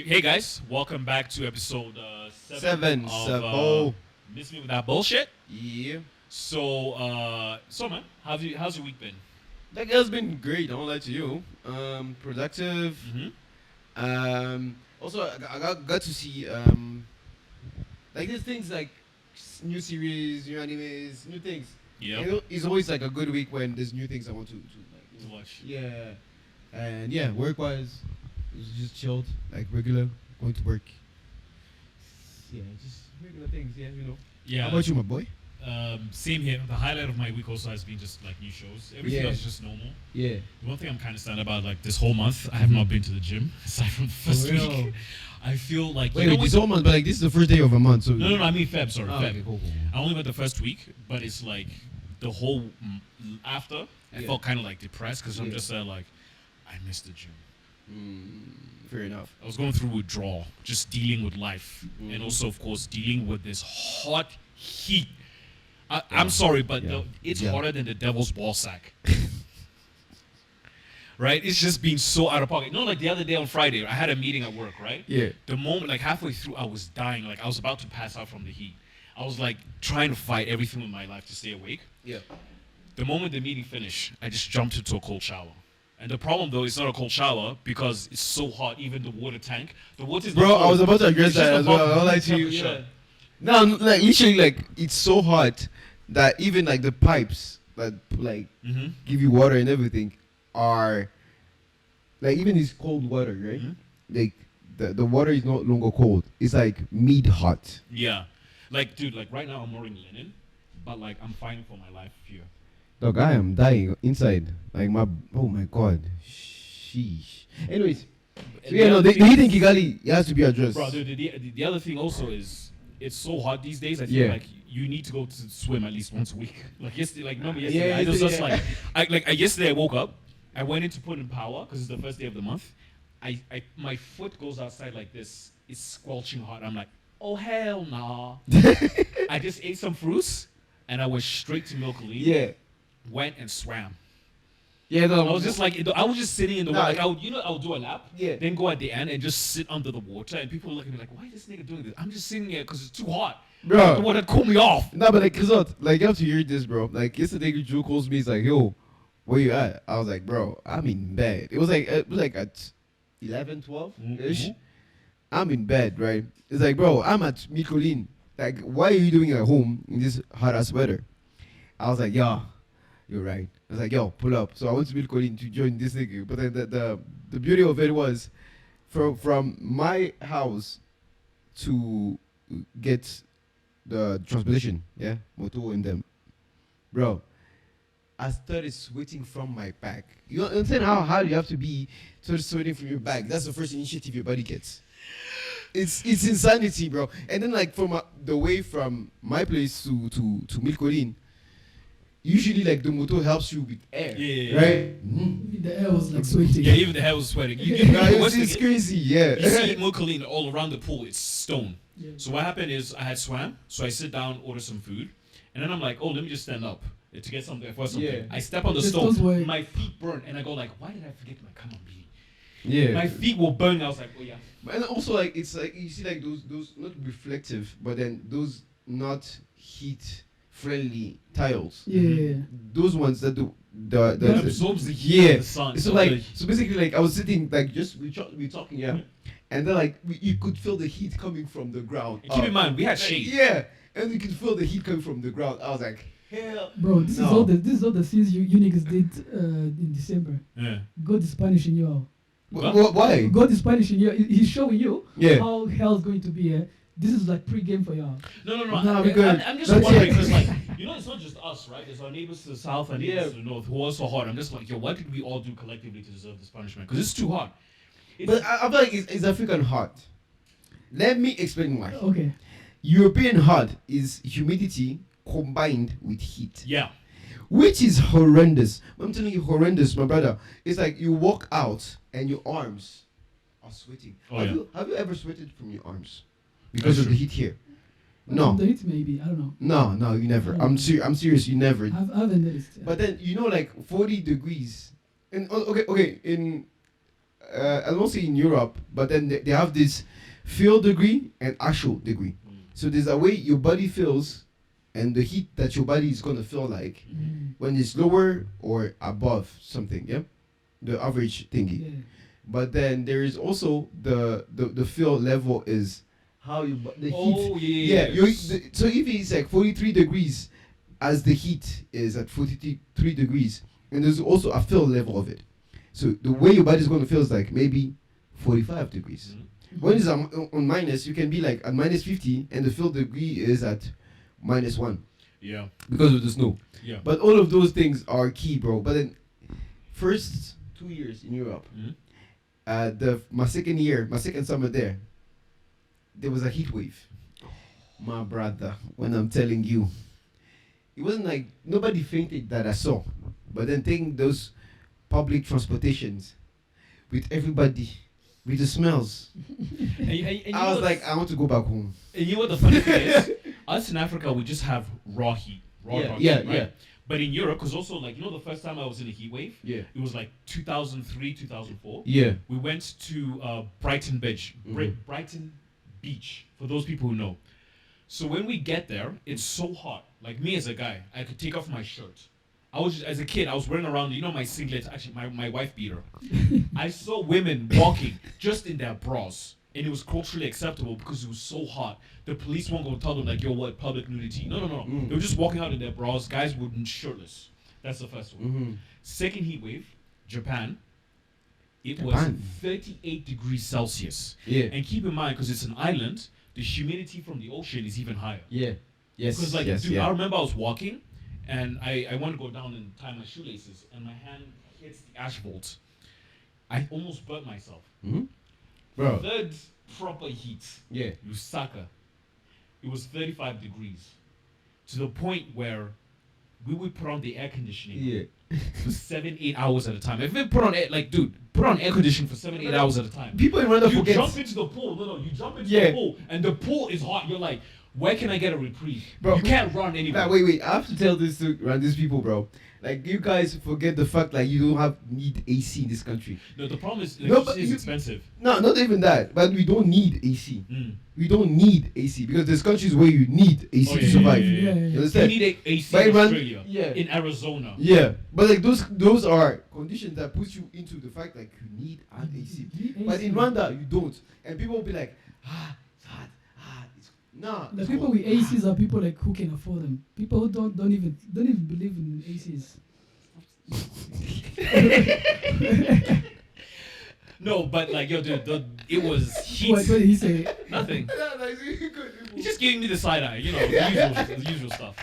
Hey guys, welcome back to episode Seven. of Oh. Miss Me With That Bullshit. Yeah. So man, how's your week been? That girl's been great, I won't lie to you. Productive. Also, I got to see, like these things like new series, new animes, new things. Yeah. You know, it's always like a good week when there's new things I want to like, To watch. Yeah. And yeah, work-wise, it was just chilled, like regular, going to work. Yeah, just regular things, yeah, you know. Yeah. How about you, my boy? Same here. The highlight of my week also has been just like new shows. Everything Yeah. else is just normal. Yeah. The one thing I'm kind of sad about, like this whole month, I have not been to the gym aside from the first real? week. I feel like Wait, this whole month, but like this is the first day of a month, so No, I mean Feb. Sorry, Oh, Feb. okay, cool. I only went the first week, but it's like the whole after. I Yeah. felt kind of like depressed because I'm Yeah. just like, I missed the gym. Fair enough. I was going through withdrawal, just dealing with life, and Mhm. also, of course, dealing with this hot heat. Yeah. I'm sorry, but Yeah. it's Yeah. hotter than the devil's ball sack. Right? It's just been so out of pocket. No, like the other day on Friday, I had a meeting at work, right? Yeah. The moment, like halfway through, I was dying. Like I was about to pass out from the heat. I was like trying to fight everything in my life to stay awake. Yeah. The moment the meeting finished, I just jumped into a cold shower. And the problem though, it's not a cold shower because it's so hot. Even the water tank, the water is not Bro, I cold. was about to address It's just that as above well. I room like to temperature. No, like literally, like it's so hot that even like the pipes that like Mhm. give you water and everything are like even this cold water, right? Mhm. Like the water is no longer cold. It's like mid hot. Yeah, like dude, like right now I'm wearing linen, but like I'm fighting for my life here. Dog, I am dying inside. Like oh my god. Sheesh. Anyways, so yeah, no, the heat in Kigali it has to be addressed. Bro, dude, the other thing also is it's so hot these days. I feel Yeah. like you need to go to swim at least once a week. Like yesterday, like remember yesterday, Yeah, I was just yesterday, like yesterday I woke up, I went in to put in power because it's the first day of the month. I my foot goes outside like this. It's squelching hot. I'm like, oh hell nah. I just ate some fruits and I went straight to Milk Lean. Yeah. Went and swam. Yeah, no, I was just like, I was just sitting in the Nah, water. Like I would do a lap. Yeah. Then go at the end and just sit under the water, and people look at me like, "Why is this nigga doing this?" I'm just sitting here because it's too hot. Bro. The water cool me off. No, but like, cause like you have to hear this, bro. Like yesterday, Joe calls me. He's like, "Yo, where you at?" I was like, "Bro, I'm in bed." It was like at 11, 12 ish. Mhm. I'm in bed, right? It's like, bro, I'm at Mikolin. Like, why are you doing it at home in this hot ass weather? I was like, "Yeah, you're right." I was like, "Yo, pull up." So I went to Mikolin to join this nigga. But then the beauty of it was, from my house to get the transportation, yeah, motor and them, bro. I started sweating from my back. You understand how hard you have to be to sweating from your back? That's the first initiative your body gets. It's insanity, bro. And then like from the way from my place to Milkolin, usually like the motor helps you with air, Yeah. right? Even the air was like sweating. Yeah, even the hair was sweating. Nah, What's it's the- crazy, yeah. You see Mokaline all around the pool, it's stone. Yeah. So what happened is I had swam, so I sit down, order some food, and then I'm like, oh, let me just stand up to get something for something. Yeah. I step on the The stone, stones were- my feet burn, and I go like, why did I forget my kamambili? Yeah. My feet will burn. I was like, oh yeah. And also like it's like you see like those not reflective, but then those not heat friendly tiles. Yeah. Those ones that do It the absorbs the heat yeah. of the sun. So like so basically like I was sitting like just we talking, yeah, and then like you could feel the heat coming from the ground. And keep in mind, we had Like, shade. yeah, and you could feel the heat coming from the ground. I was like, hell. Bro, this No. is all the things you niggas did in December. Yeah. God is punishing you all. Why? God is punishing you. He's showing you Yeah. how hell's going to be. This is like pre-game for y'all. No. Nah, we good. I'm just Not wondering yet. because, like, you know, it's not just us, right? There's our neighbors to the south and neighbors Yeah. to the north who are also hot. I'm just like, yo, what did we all do collectively to deserve this punishment? Because it's too hot. But I feel like it's African hot. Let me explain why. Okay. European hot is humidity combined with heat, Yeah. which is horrendous. I'm telling you, horrendous, my brother. It's like you walk out and your arms are sweating. Oh, have yeah. you ever sweated from your arms because That's of the true. heat here? No, The heat maybe. I don't know. no, you never. I'm serious. You never. I haven't noticed. But then you know, like 40 degrees, and okay, in I don't say in Europe, but then they have this feel degree and actual degree. So there's a way your body feels and the heat that your body is gonna feel like when it's lower or above something, yeah, the average thingy. Yeah. But then there is also the feel level is how you the heat. yeah. So if it's like 43 degrees, as the heat is at 43 degrees, and there's also a feel level of it. So the way your body's gonna feel is like maybe 45 degrees. When it's on minus, you can be like at minus 50, and the feel degree is at -1 Yeah. because of the snow. Yeah. But all of those things are key, bro. But then, first 2 years in Europe, my second summer there was a heat wave. My brother, when I'm telling you, it wasn't like nobody fainted that I saw. But then taking those public transportations with everybody, with the smells, And I was like, I want to go back home. and you know what the funny thing is? Us in Africa, we just have raw heat. Raw heat, right? yeah. But in Europe, because also, like, you know, the first time I was in a heat wave, Yeah. it was like 2003, 2004. Yeah. We went to Brighton Beach. Brighton Beach, for those people who know. So when we get there, it's so hot. Like, me as a guy, I could take off my shirt. I was just, as a kid, I was wearing around, you know, my singlet, actually, my wife beater. I saw women walking just in their bras. And it was culturally acceptable because it was so hot. The police won't go tell them, like, yo, what, public nudity. No. They were just walking out in their bras. Guys were shirtless. That's the first one. Second heat wave, Japan. It was 38 degrees Celsius. Yeah. And keep in mind, because it's an island, the humidity from the ocean is even higher. Yeah. Yes. Because, like, yes, dude, yeah. I remember I was walking, and I want to go down and tie my shoelaces, and my hand hits the asphalt. I almost burnt myself. Bro. Third proper heat, Yeah. Lusaka. It was 35 degrees, to the point where we would put on the air conditioning Yeah. for 7-8 hours at a time. If we put on air, like, dude, put on air conditioning for 7-8 hours at a time. People in Rwanda You forget. jump into the pool. No, you jump into the pool, and the pool is hot. You're like, where can I get a reprieve? Bro, you can't run anywhere. Like, wait. I have to tell this to these people, bro. Like, you guys forget the fact like you don't need AC in this country. No, the problem is No, but electricity is you- expensive. No, not even that. But we don't need AC. Mm. We don't need AC because there's countries where you need AC Oh, to survive. yeah. You You understand? need AC But in Iran- Australia, yeah. in Arizona. Yeah, but like those are conditions that puts you into the fact like you need an AC. But in Rwanda you don't, and people will be like, it's hot, it's nah. The it's people cold. with ACs are people like who can afford them. People who don't even believe in ACs. No, but like, yo, dude, it was heat. What did he say? Nothing. Yeah, like, you could- He's just giving me the side eye, you know, the usual stuff.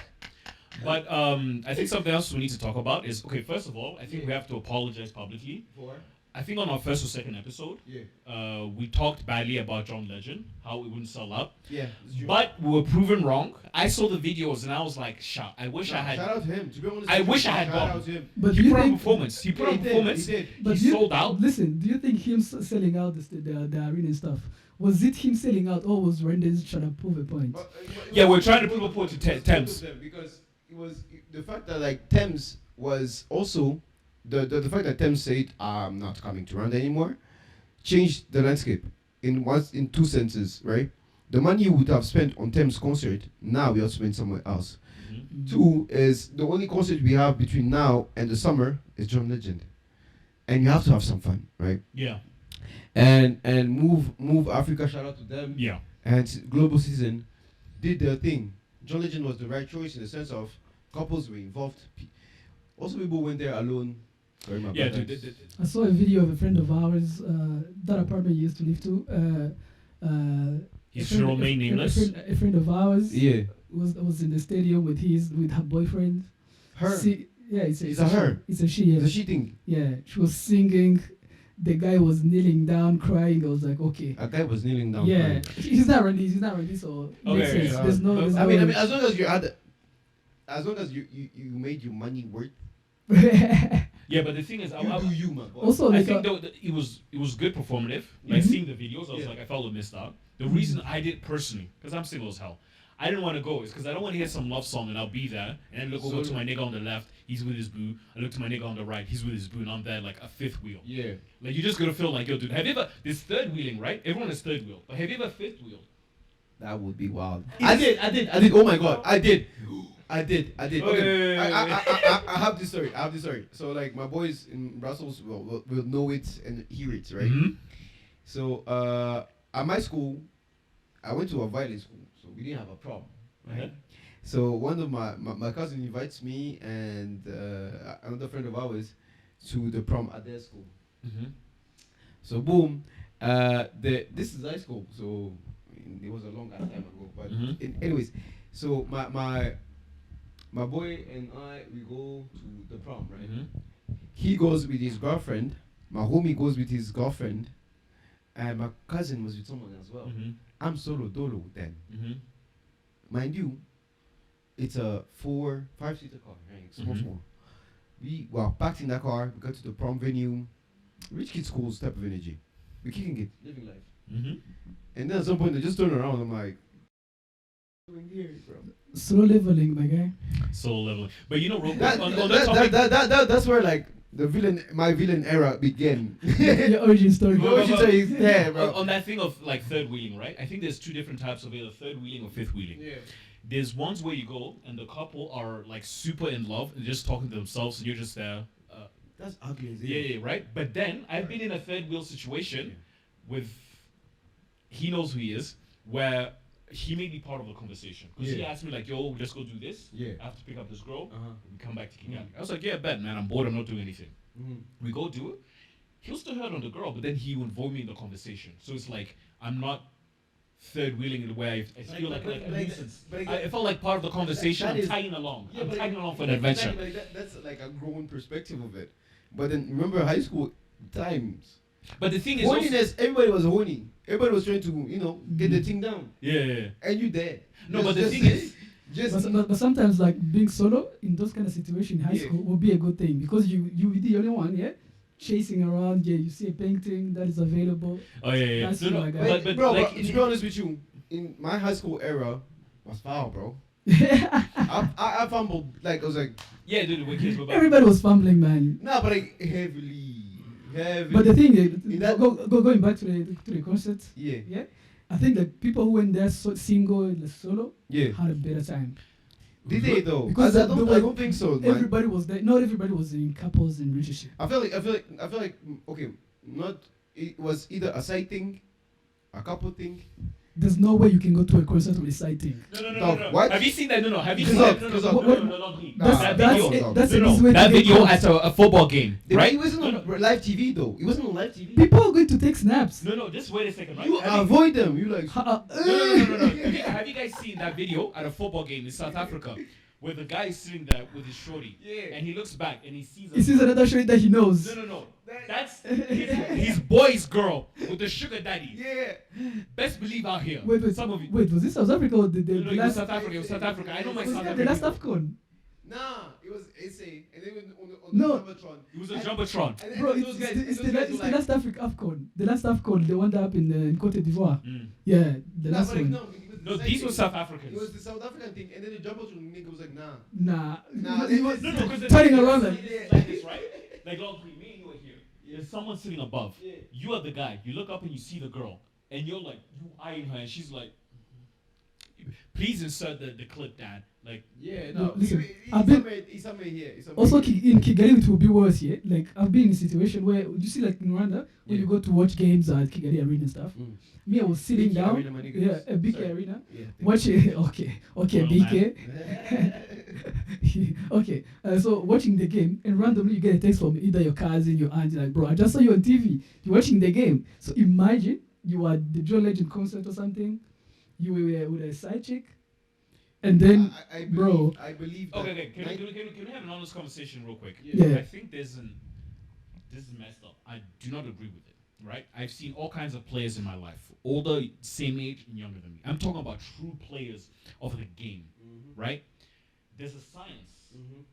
But I think something else we need to talk about is, okay, first of all, I think we have to apologize publicly. For? I think on our first or second episode, Yeah. we talked badly about John Legend, how it wouldn't sell out. Yeah. it's true. But we were proven wrong. I saw the videos and I was like, I wish I had. Shout out to him. To be honest, I wish I had shout gone. out to him. But He do you put on think? performance. He put on He did, performance. he did. But He do you- sold out. Listen, do you think him selling out the arena and stuff? Was it him selling out, or was Rwandans trying to prove a point? Yeah, we're trying to prove a point to Tems. Because it was the fact that like Tems was also the fact that Tems said I'm not coming to Rwanda anymore changed the landscape in two senses, right? The money you would have spent on Tems concert now we have to spend somewhere else. Mhm. Two is the only concert we have between now and the summer is John Legend, and you have to have some fun, right? Yeah. And move Africa, shout out to them. Yeah. And Global Season did their thing. John Legend was the right choice in the sense of couples were involved. Also, people went there alone. Sorry, my Yeah, bad. dude. I saw a video of a friend of ours, that apartment he used to live to. He a should friend- remain a- nameless. A friend of ours Yeah, was in the stadium with her boyfriend. her. It's It's a her. It's a she. Yeah. The cheating. Yeah, she was singing. The guy was kneeling down, crying. I was like, okay. A guy was kneeling down. Yeah, crying. he's not ready, so Okay, makes sense. yeah. There's no. There's I mean, no as long as you had, as long as you made your money worth, Yeah, but the thing is, you do you, man. also, I like, think though that it was good performative. Like Mhm. seeing the videos, I was Yeah. like, I felt a missed out. The Mhm. reason I did personally, because I'm single as hell, I didn't want to go. It's because I don't want to hear some love song and I'll be there and then look over to my nigga on the left. He's with his boo. I look to my nigga on the right. He's with his boo, and I'm there like a fifth wheel. Yeah. Like you're just gonna feel like, yo, dude. Have you ever? This third wheeling, right? Everyone is third wheel, but have you ever fifth wheeled? That would be wild. I did. Oh my god, I did. Okay. I have this story. So like my boys in Brussels will know it and hear it, right? Mm-hmm. So at my school, I went to a violin school, so we didn't have a problem, right? Uh-huh. So one of my cousin invites me and another friend of ours to the prom at their school. Mm-hmm. So boom, this is high school, so it was a long time ago. But anyways, so my boy and I, we go to the prom, right? Mm-hmm. He goes with his girlfriend. My homie goes with his girlfriend, and my cousin was with someone as well. Mm-hmm. I'm solo dolo then. Mm-hmm. Mind you, it's a 5-seater car, right? Small. We were packed in that car. We got to the prom venue. Rich kid schools type of energy. We're kicking it, living life. Mm-hmm. And then at some point they just turn around. I'm like, doing here, bro. Slow leveling, my guy. Soul level. But you know, real quick, on that topic, That's where like my villain era began. Your origin story. My origin story is there, bro. on that thing of like third wheeling, right? I think there's two different types of either third wheeling or fifth wheeling. Yeah. There's ones where you go and the couple are like super in love and just talking to themselves and you're just there. That's ugly as hell. Yeah, right? But then I've been in a third wheel situation with, he knows who he is, where he made me part of the conversation. Because he asked me like, yo, let's go do this. Yeah. I have to pick up this girl. Uh-huh. We come back to Kigali. I was like, yeah, bet, man. I'm bored. I'm not doing anything. Mm-hmm. We go do it. He'll still hurt on the girl, but then he would involve me in the conversation. So it's like, I'm not third wheeling in the way I feel like a nuisance. I felt like part of the conversation. I'm tagging along. I'm tagging along for an adventure. That's like a grown perspective of it. But then remember high school times. But the thing is, Horniness, everybody was horny. Everybody was trying to, get the thing down. yeah. And you there. No, but the thing is, but sometimes like being solo in those kind of situations in high school will be a good thing because you be the only one, chasing around, you see a painting that is available. Oh yeah. That's No, my guy. but bro, like, to be honest with you, in my high school era was foul, bro. I fumbled, I was like, yeah, dude, we're kids, but Everybody was fumbling, man. nah, but like heavily. But the thing is, that- going back to the concert, Yeah. I think the people who went there single and solo Yeah. had a better time. Did they though? Because I don't think so, man. Everybody was there. Not everybody was in couples and relationship. I feel like okay, it was either a side thing, a couple thing. There's no way you can go to a concert with a side thing. No. What? Have you seen that? No. Have you seen Cause that? up, cause No, up. not me. Nah, That video. That's No, an easy way That to get video caught. at a football game, right? It wasn't on live TV though. It wasn't on live TV. People are going to take snaps. No, just wait a second, right? You avoid them. You like. No. Have you guys seen that video at a football game in South Africa where the guy is sitting there with his shorty and he looks back and he sees He sees another shorty that he knows. No. That's his boy's girl with the sugar daddy. Yeah. Best believe out here. Wait. Some of you. Wait, was this South Africa or the No, it was last? South Africa. It was South Africa. I know my Was South it Africa. the last AFCON? Nah, it was SA, and then on No. the Jumbotron. It was a jumbotron. And Bro, those guys, it's those guys were the like, last AFCON. The last AFCON, the one that happened in Cote d'Ivoire. Mm. Yeah, the nah, last but like, one. no, it was No, the these same were thing. South It Africans. was the South African thing, and then the Jumbotron nigga was like, nah. Nah. He was No, because the turning thing is, around it's like this, right? Like, long me and you are here. There's someone sitting above. Yeah. You are the guy. You look up and you see the girl, and you're like, you eyeing her, and she's like, please insert the clip, Dad. Like, Yeah, No, no. listen, He's I've been- somewhere here. He's somewhere Also, here. in Kigali, it will be worse, Like, I've been in a situation where, you see, like in Rwanda, when Yeah. you go to watch games at Kigali Arena and stuff, Mm. me, I was sitting BK down. Arena, my niggas. A big Sorry. arena. Yeah. Watching, okay, Royal BK. Okay, so watching the game, and randomly you get a text from either your cousin, your aunt, like, bro, I just saw you on TV. You're watching the game. So imagine you are the John Legend concert or something. You were with a side chick, and then, I bro. I believe that. okay. Can we have an honest conversation real quick? Yeah. I think this is messed up. I do not agree with it. Right? I've seen all kinds of players in my life, older, same age, and younger than me. I'm talking about true players of the game. Right? There's a science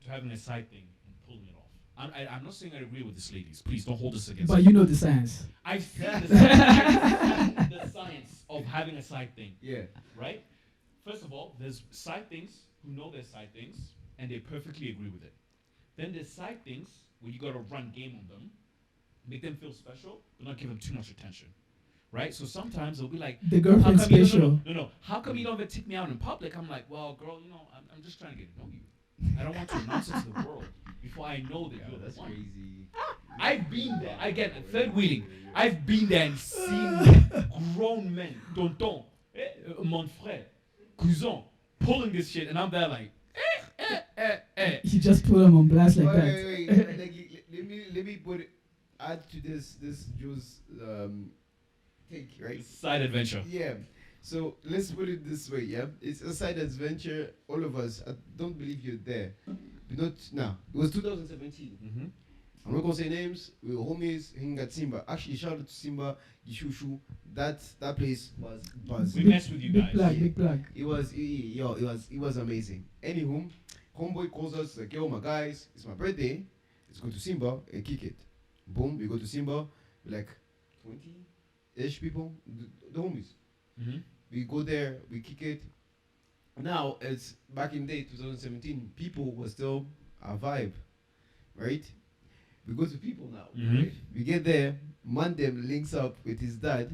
to having a side thing and pulling it off. I'm not saying I agree with this, ladies. Please don't hold this against But me. you know the science. I've seen the science of having a side thing. Yeah. Right? First of all, there's side things who know their side things and they perfectly agree with it. Then there's side things where you gotta run game on them, make them feel special, but not give them too much attention. Right? So sometimes they'll be like, The how girlfriend come you special. no. How come you don't ever take me out in public? I'm like, well, girl, I'm just trying to get to know you. I don't want to announce it to the world before I know that you're That's the one. crazy. I've been there. Again, third wheeling. I've been there and seen grown men, tonton, mon frère, cousin, pulling this shit, and I'm there like, He just put them on blast like that. Wait. Let me add to this Joe's take, right? Side adventure. Yeah. So let's put it this way, yeah. It's a side adventure. All of us. I don't believe you're there. You're not now. It was 2017. Mm-hmm. I'm not gonna say names. We were homies hanging at Simba. Actually, shout out to Simba, Gishushu. That place was buzz. We messed with you Big guys. plug, big plug. It was amazing. Anywho, homeboy calls us like, yo, my guys, it's my birthday. Let's go to Simba and kick it. Boom, we go to Simba. We're like 20-ish people, the homies. Mm-hmm. We go there, we kick it. Now, it's back in day, 2017, people were still our vibe, right? We go to people now, right? We get there, Mandem links up with his dad,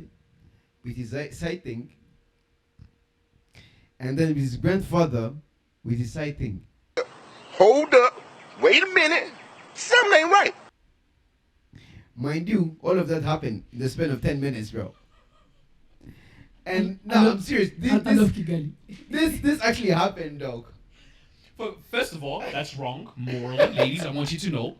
with his side thing, and then with his grandfather, with his side thing. Hold up. Wait a minute. Something ain't right. Mind you, all of that happened in the span of 10 minutes, bro. And now, I'm serious. I love Kigali. This actually happened, dog. First of all, that's wrong. Morally, ladies, I want you to know.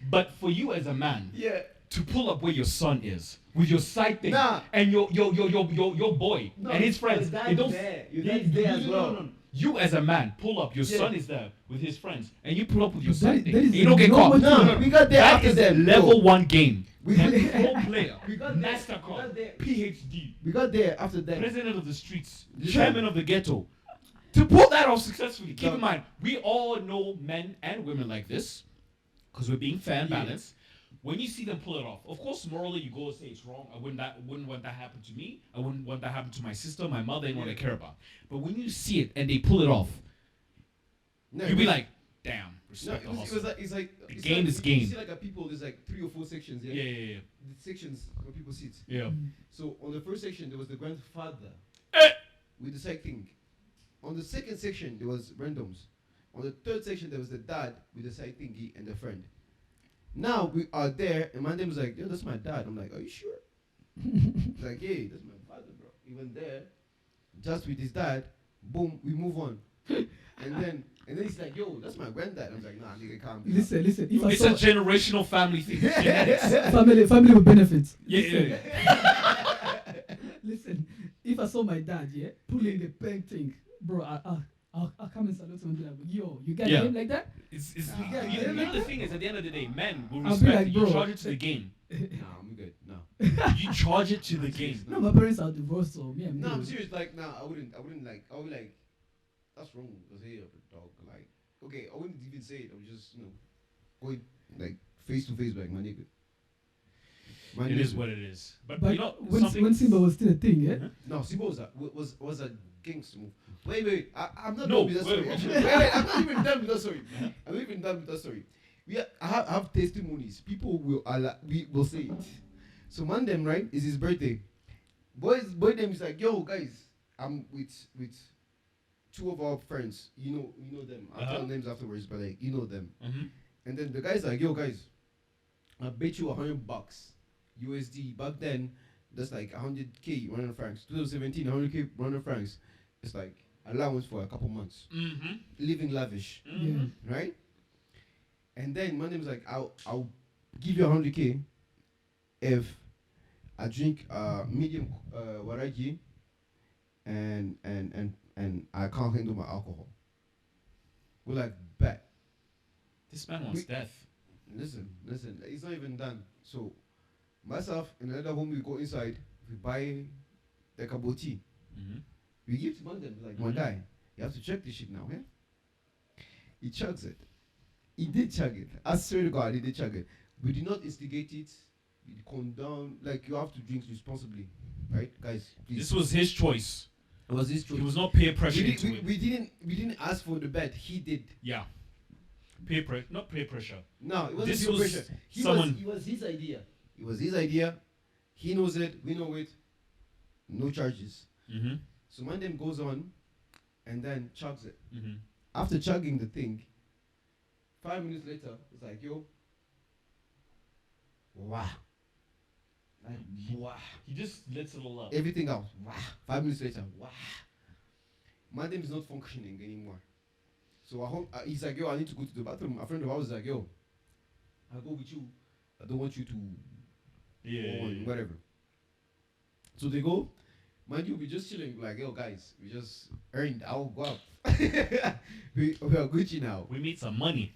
But for you as a man, Yeah. to pull up where your son is with your side thing Nah. and your boy No, and his friends, your dad's they don't. there. Your dad's there as well. No. You as a man pull up. Your Yeah. son is there with his friends, and you pull up with your That- side thing. that is And you don't get no caught. one- No, we got there That after is them. level 1 game. We And got- pro player, we got there- we Mastercard, got there. PhD, We got there after that. president of the streets, Yeah. chairman of the ghetto. To pull that off successfully, keep No. in mind, we all know men and women like this, because we're being fair and Yeah. balanced. When you see them pull it off, of course, morally you go and say it's wrong. I wouldn't want that happen to me. I wouldn't want that happen to my sister, my mother, anyone I care about. But when you see it and they pull it off, No, you'll it be was- like, damn, no, respect it the was hustle. like, it's like The it's game like, is you game. see like a people, there's like 3 or 4 sections. Yeah, yeah. The sections where people sit. Yeah. So on the first section there was the grandfather Eh. with the side thing. On the second section there was randoms. On the third section there was the dad with the side thingy and the friend. Now we are there and Mandem was like, yo, that's my dad. I'm like, are you sure? He's like, hey, that's my father, bro. He went there, just with his dad. Boom, we move on. and then he's like, yo, that's my granddad. I'm like, nah, nigga, calm down. Listen. If I It's saw a generational family thing. Genetics. family with benefits. Yeah. Listen, if I saw my dad, pulling the peg thing, bro, I'll come and salute him and be like, yo, you got Yeah. him like that? It's Yeah. the thing is, at the end of the day, men will I'll be respect like, it. You bro. charge it to the game. Nah, I'm good. No. You charge it to the game. No, my parents are divorced, so me and No, me. I'm serious. Like, nah, I wouldn't like, I would be like, that's wrong. Because hey, dog. Like, okay, I wouldn't even say it. I would just, going like face to face, like my nigga. My It nigga. is what it is. But But you know, when Simba was still a thing, yeah? No, Simba was a gangster move. Wait. I'm not No, done with that wait, story. wait. Actually. Wait, I'm not even done with that story. I'm not even done with that story. I have testimonies. People we will say it. So Mandem, right, is his birthday. Boy them is like, yo guys, I'm with 2 of our friends. You know them. I'll tell names afterwards, but like you know them. Mhm. And then the guy's like, yo guys, I bet you $100 USD. Back then, that's like 100K Rwandan francs. 2017, 100K Rwandan francs. It's like allowance for a couple months. Mhm. Living lavish, Yeah. right? And then my name is like, I'll give you 100K if I drink medium waragi and I can't handle my alcohol. We're like, bet. This man wants death. Listen, it's not even done. So myself and another homie, we go inside, we buy the kaboti. Mhm. We give to Mandem, like, my guy, you have to check this shit now, yeah? He chugs it. He did chug it. I swear to God, he did chug it. We did not instigate it. We condone, like, you have to drink responsibly, right? Guys, please. This was his choice. It was his choice. He was not peer we, pressure did, into it. we didn't ask for the bet. He did. Yeah. Not peer pressure. No, it wasn't This peer was pressure. someone- It was his idea. It was his idea. He knows it. We know it. No charges. Mm-hmm. So Mandem goes on, and then chugs it. Mm-hmm. After chugging the thing, 5 minutes later, it's like, yo, wow. Like, wow. He just lets it all up. Everything else, wow. 5 minutes later, wow. Mandem is not functioning anymore. So I hope, he's like, yo, I need to go to the bathroom. A friend of ours is like, yo, I'll go with you. I don't want you to go on, whatever. So they go. Mind you, we just chilling, like, yo, guys, we just earned, I'll go out. we are Gucci now. We made some money.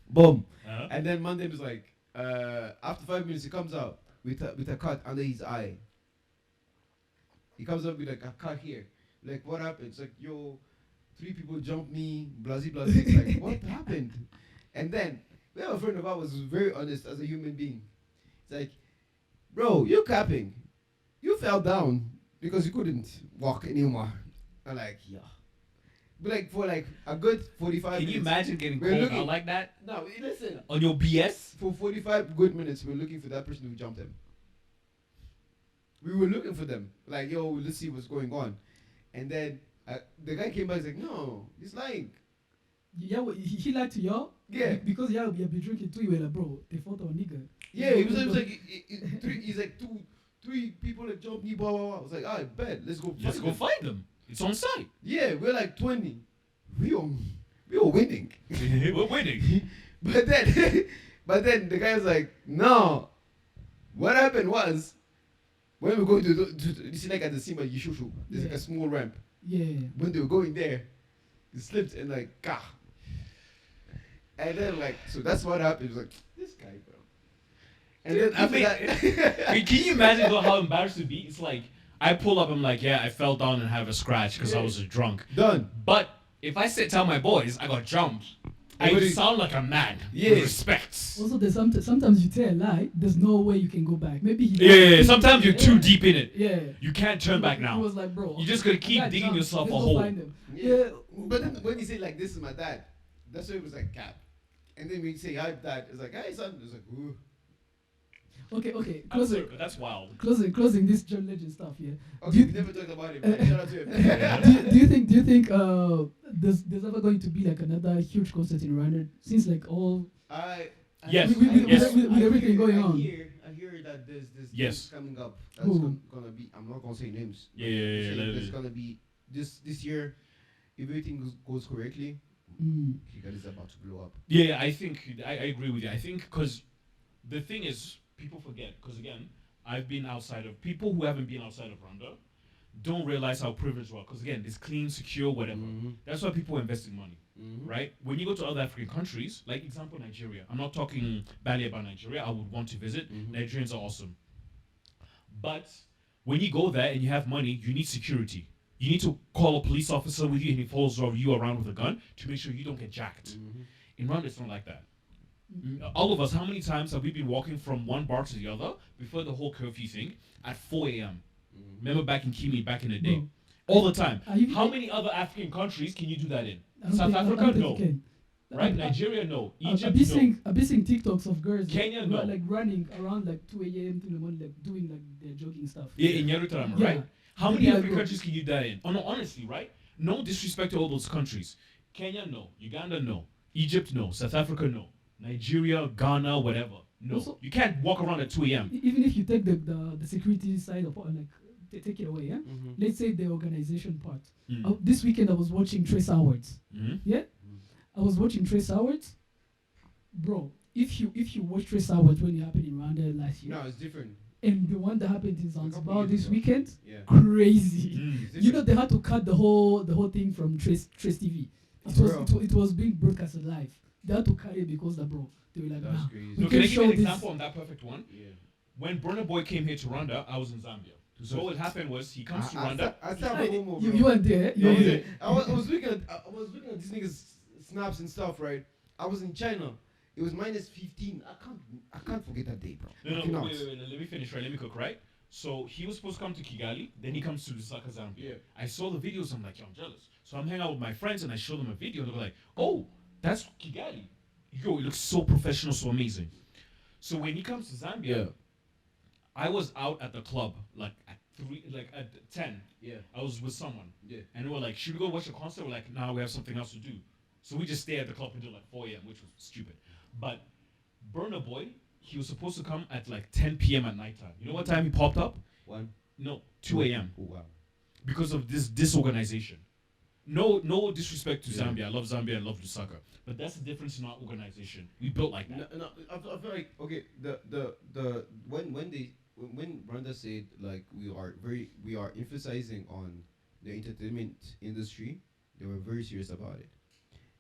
Boom. Uh-huh. And then Mandem is like, after 5 minutes, he comes out with a cut under his eye. He comes up with like a cut here. Like, what happened? It's like, yo, 3 people jumped me, blasey blasey. It's like, what happened? And then, we have a friend of ours who's very honest as a human being. It's like, bro, you're capping. You fell down because you couldn't walk anymore. I'm like, yeah. But like, for like a good 45 minutes. Can you imagine getting we're called looking- out like that? No, listen. On your BS? For 45 good minutes, we're looking for that person who jumped him. We were looking for them. Like, yo, let's see what's going on. And then the guy came back and was like, no, he's lying. Yeah, he lied to y'all. Yeah. Because yeah, we have been drinking too. You were like, bro, they fought our nigga. Yeah, he was like, he's like, 3 people that jumped me, blah, blah, blah. I was like, all right, bet, let's go. Let's go find them. It's on site. Yeah, we're like 20. We are winning. We're winning. But then the guy was like, no. What happened was, when we go to you see like at the Simba Yishushu, there's like a small ramp. Yeah. When they were going there, they slipped and like, gah. And then like, so that's what happened. It was like, this guy, bro. And then after that, Wait, can you imagine though how embarrassed it would be? It's like, I pull up, I'm like, yeah, I fell down and have a scratch because I was a drunk. done. But if I tell my boys I got jumped, I Everybody- sound like a man. Yeah. With respect. Also, there's sometimes you tell a lie. There's no way you can go back. Maybe he. Yeah. Sometimes you're too deep in it. Yeah. You can't turn back He now. was like, bro. You just gotta keep that digging jumped. yourself Let's a go hole. find him. Yeah. Yeah. But then when you say like, this is my dad, that's why it was like cap. And then when you say hi dad, it's like, hi son. It's like, ooh. Okay. That's wild. Closing this John Legend stuff. Yeah. Okay, we never talked about him. But shout out to him. do you think there's ever going to be like another huge concert in Rwanda since like all Yes. with everything going on? I hear that there's Yes. things coming up. That's Who? gonna be. I'm not gonna say names. Yeah. There's gonna be this year. If everything goes correctly, Kigali is about to blow up. Yeah, I think I agree with you. I think because the thing is, people forget. Because again, I've been outside of people who haven't been outside of Rwanda don't realize how privileged we are. Because again, it's clean, secure, whatever. That's why people invest in money, right? When you go to other African countries, like example Nigeria, I'm not talking badly about Nigeria. I would want to visit. Nigerians are awesome, but when you go there and you have money, you need security. You need to call a police officer with you and he follows you around with a gun to make sure you don't get jacked. In Rwanda, it's not like that. All of us, how many times have we been walking from one bar to the other before the whole curfew thing at 4 a.m.? Remember back in Kimi, back in the day? Bro. All the time. you- How many other African countries can you do that in? I don't South think- I don't Africa? think No. you can. Right? Nigeria? No. Egypt? I've been No. seeing TikToks of girls Kenya, no. like running around like 2 a.m. in the morning, like doing like their jogging stuff. Yeah, in Yerusalem, Yeah. right? How many Yeah, African bro. countries can you do that in? Oh, no, honestly, right? No disrespect to all those countries. Kenya, no. Uganda, no. Egypt, no. South Africa, no. Nigeria, Ghana, whatever. No. Also- You can't walk around at 2 a.m. Even if you take the security side of like take it away, yeah. Let's say the organization part. This weekend I was watching Trace Awards. Yeah, I was watching Trace Awards, bro. If you watch Trace Awards when it happened in Rwanda last year, No, it's different. and the one that happened in Zanzibar years this ago. weekend, Yeah. crazy. It's You know different. they had to cut the whole thing from Trace TV. Bro. It was being broadcasted live. They had to cut it because they were like, That's nah. crazy. We No, can can I give you show an this. example on that perfect one? Yeah. When Burna Boy came here to Rwanda, I was in Zambia. So what happened was he comes to Rwanda. I started Hey, Momo, you bro. weren't there. You Yeah, weren't yeah. there. I was looking at these niggas snaps and stuff, right? I was in China. It was minus 15. I can't forget that day, bro. I No, cannot. wait, let me finish, right? Let me cook, right? So he was supposed to come to Kigali, then he comes to Lusaka, Zambia. Yeah. I saw the videos, I'm like, yo, I'm jealous. So I'm hanging out with my friends and I show them a video, and they're like, oh, that's Kigali. Yo, it looks so professional, so amazing. So when he comes to Zambia, I was out at the club like at 10. Yeah. I was with someone. Yeah. And they were like, should we go watch a concert? We're like, nah, we have something else to do. So we just stayed at the club until like 4 a.m., which was stupid. But Burna Boy, he was supposed to come at like 10 p.m. at nighttime. You know what time he popped up? 1. No, 2 a.m. Oh, wow. because of this disorganization. No disrespect to Yeah. Zambia. I love Zambia. I love Lusaka. But that's the difference in our organization. We built like that. No, I feel like okay. When Rwanda said like we are emphasizing on the entertainment industry, they were very serious about it.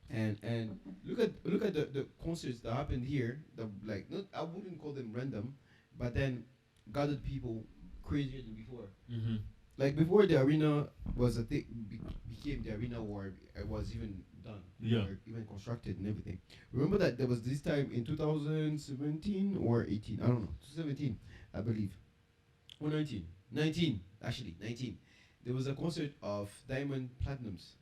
And look at the concerts that happened here. The like not I wouldn't call them random, but then gathered people crazier than before. Mm-hmm. Like before the arena was a thing, became the arena war. It was even done, Yeah. or even constructed and everything. Remember that there was this time in 2017 or 18, I don't know, 2017, I believe, or 19 actually 19. There was a concert of Diamond Platinums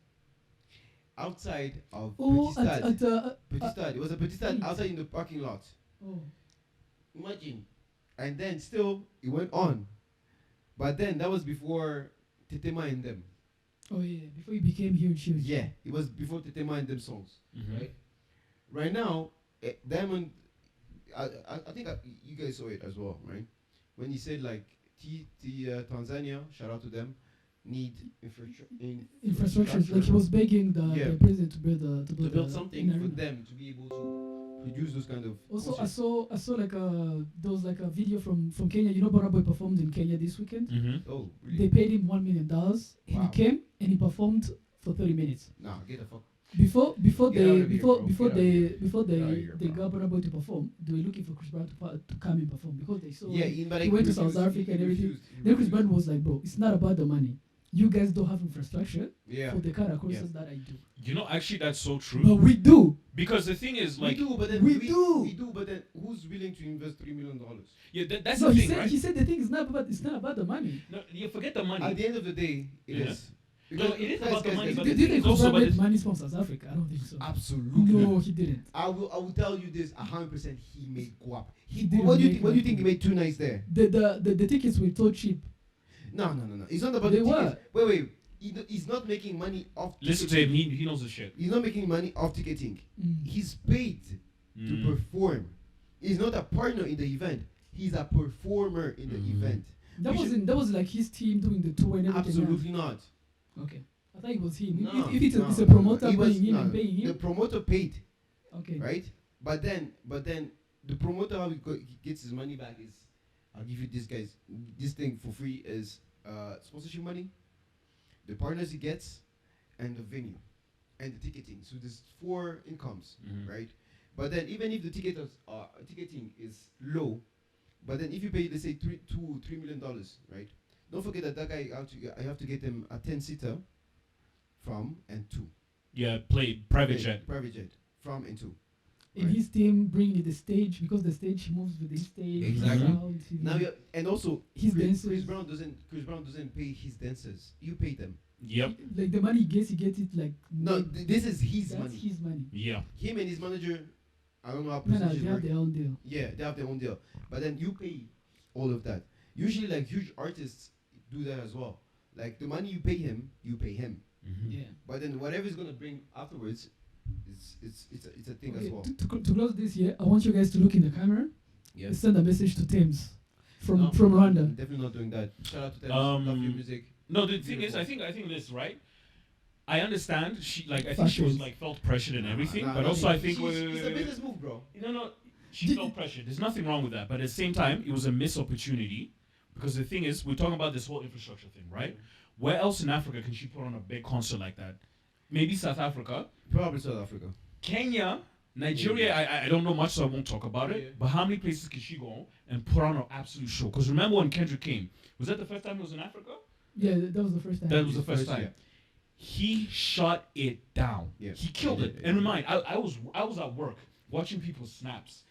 outside of Oh, Petit Stade. at Petit Stade. It was a Petit Stade Nice. outside in the parking lot. oh, Imagine. And then still it went on. But then that was before Tetema and them. oh yeah, before he became huge. Yeah, it was before Tetema and them songs. Mm-hmm. Right? Right now, Diamond, I think you guys saw it as well, right? When he said like Tanzania, shout out to them, need Infrastructures, like he was begging Yeah. the president to build to build something an for arena. them to be able to produce those kind of. Also, concerts. I saw like there was like a video from Kenya. You know, Burna Boy performed in Kenya this weekend. Mm-hmm. Oh, They really? paid him $1 million, and Wow. he came and he performed for 30 minutes. Nah, get the fuck. Before Get out they of here, before bro. before Get out of they here. before Get out of they here, they bro. got Burna Boy to perform, they were looking for Chris Brown to come and perform because they saw But he went to South Africa and everything. Then Chris Brown was like, bro, it's not about the money. You guys don't have infrastructure Yeah. for the kind of concerts that I do, You know, actually, that's so true. but we do. Because the thing is, like, we do, but then we do. We do, but then who's willing to invest $3 million? yeah, that's No, the he thing, said right? he said the thing is not about the money. No, you forget the money. At the end of the day, it Yeah. is. No, it is about the money, but Did the did thing they is also, but make it's- money from South Africa? I don't think so. Absolutely. No, he didn't. I will tell you this 100%. He made guap. He didn't What do you make think? What do you money. think he made 2 nights there? The tickets were so cheap. No. It's not about They the were. tickets. Wait. He's not making money off. Listen to him. He knows the shit. He's not making money off ticketing. Mm. He's paid to perform. He's not a partner in the event. He's a performer in the event. That We wasn't. That was like his team doing the tour and everything. Absolutely not. Yeah. Okay. I thought it was him. No, If it's no, a promoter He was- paying him no, and paying The him. promoter paid, Okay. right? But then the promoter how he gets his money back is, I'll give you this thing for free is sponsorship money, the partners he gets, and the venue, and the ticketing. So there's 4 incomes, Mhm. right? But then even if the ticketing is low, but then if you pay let's say $3 million, right? Don't forget that guy I have to get him a 10-seater from and to. Yeah, play private jet. Private jet from and to. And his team bringing the stage because the stage moves with the stage. Exactly. sound, Now and also His Chris dancers. Brown doesn't pay his dancers. You pay them. Yep. like the money he gets it like. No, this is his that's money. his money. Yeah. Him and his manager, I don't know how No, percentages they have work. their own deal. Yeah, they have their own deal. But then you pay all of that. Usually, like huge artists do that as well. Like the money you pay him, you pay him. Mm-hmm. Yeah. But then whatever he's gonna bring afterwards, it's a thing Okay, as well. to close this year, I want you guys to look in the camera. Yes. Send a message to Tems from No, from I'm Rwanda. definitely not doing that. Shout out to them. Um, Love your music. No, the thing is, Beautiful. I think this right. I understand. I think she was Fashion. like felt pressured and everything, Nah, but nah, also I think it's a business move, bro. No, she Did- felt pressured. There's nothing wrong with that, but at the same time, it was a missed opportunity because the thing is, we're talking about this whole infrastructure thing, right? Where else in Africa can she put on a big concert like that? Maybe South Africa, Probably South Africa. Kenya, Nigeria. I don't know much, so I won't talk about it. Yeah. But how many places can she go and put on an absolute show? Because remember when Kendrick came, was that the first time he was in Africa? Yeah, that was the first time. That was the First, first time. yeah. He shut it down. Yeah. He killed it. Yeah. And remind, I was at work watching people's snaps,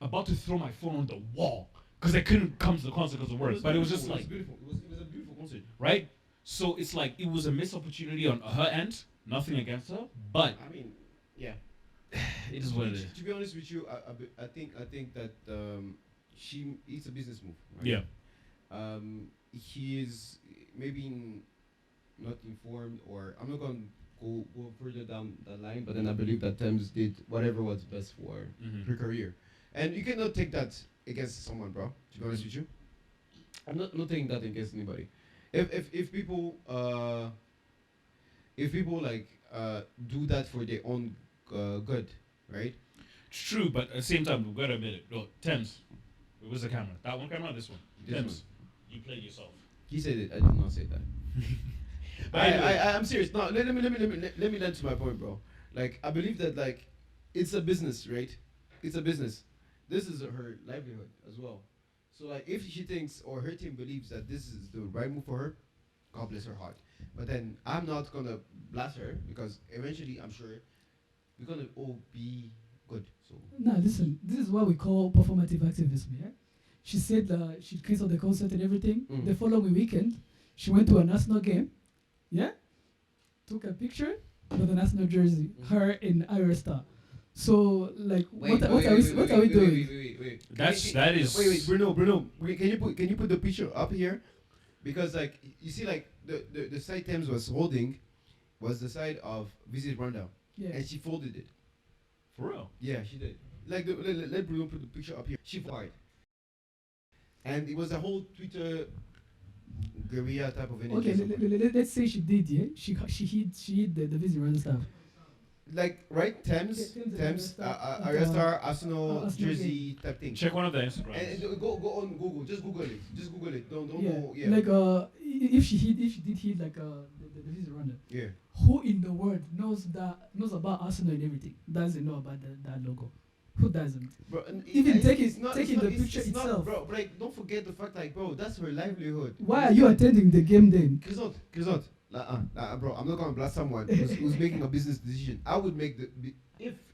about to throw my phone on the wall because they couldn't come to the concert because of work. But it was just like, beautiful. It was a beautiful concert. right? So it's like it was a missed opportunity on her end. Nothing against her, but I mean, yeah. it is what it is. To be honest with you, I think that it's a business move. Right? Yeah. He is maybe not informed, or I'm not going to go further down that line, but then I believe that Tems did whatever was best for her career, and you cannot take that against someone, bro. To be honest with you, I'm not taking that against anybody. If people like do that for their own good, right? It's true, but at the same time, we've got to admit it. Look, Thames, where's the camera? That one camera, this one. This Thames, you played yourself. He said it. I did not say that. But anyway. I'm serious. No, let me land to my point, bro. Like, I believe that, like, it's a business, right? It's a business. This is her livelihood as well. So, like, if she thinks or her team believes that this is the right move for her, God bless her heart. But then I'm not gonna blast her, because eventually I'm sure we're gonna all be good. So No, listen, this is what we call performative activism, yeah? She said she canceled the concert and everything. The following weekend, she went to a national game, yeah? Took a picture with a national jersey, her in Irish Star. So, like, what are we doing? Wait. That is. Wait, Bruno. Can you put the picture up here? Because, like, you see, like, the side Tems was holding was the side of Visit Rwanda. Yeah. And she folded it. For real? Yeah, she did. Like, let Bruno put the picture up here. She folded. And it was a whole Twitter guerrilla type of energy. Okay, let's say she did, yeah? She hid the Visit Rwanda stuff. Like, right? Tems, Irish Star, Arsenal jersey type thing. Check one of the Instagrams. And go on Google. Just Google it. Don't go. Yeah. Like if she did hit like the Visit Rwanda. Yeah. Who in the world knows about Arsenal and everything? Doesn't know about that logo? Who doesn't? Bro, Even taking the picture it's itself. not, bro. But like, don't forget the fact, like, bro, that's her livelihood. Why are you attending the game then? Kizot. Bro, I'm not gonna blast someone who's making a business decision. I would make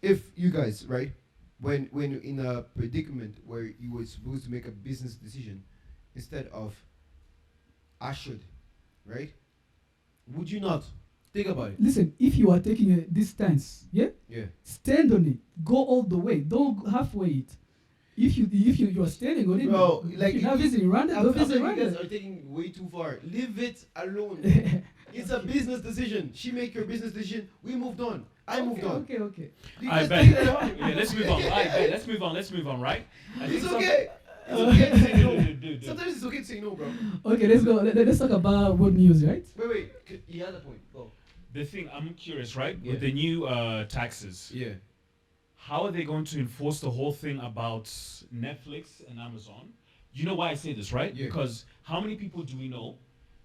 if you guys, right, when you're in a predicament where you were supposed to make a business decision instead of I should, right? Would you not think about it? Listen, if you are taking this stance, yeah, stand on it. Go all the way. Don't halfway it. If you are standing on it, bro, like, if you have visit Rwanda, go visit Rwanda. You guys are taking way too far. Leave it alone. It's a business decision. She make her business decision. We moved on. I moved on. Okay. I bet. Yeah, let's move on. I bet. Let's move on. Right? It's okay. It's okay to say no. Dude. Sometimes it's okay to say no, bro. Okay, let's go. Let's talk about world news, right? Wait. You had a point. Go. The thing, I'm curious, right? Yeah. With the new taxes. Yeah. How are they going to enforce the whole thing about Netflix and Amazon? You know why I say this, right? Yeah. Because how many people do we know?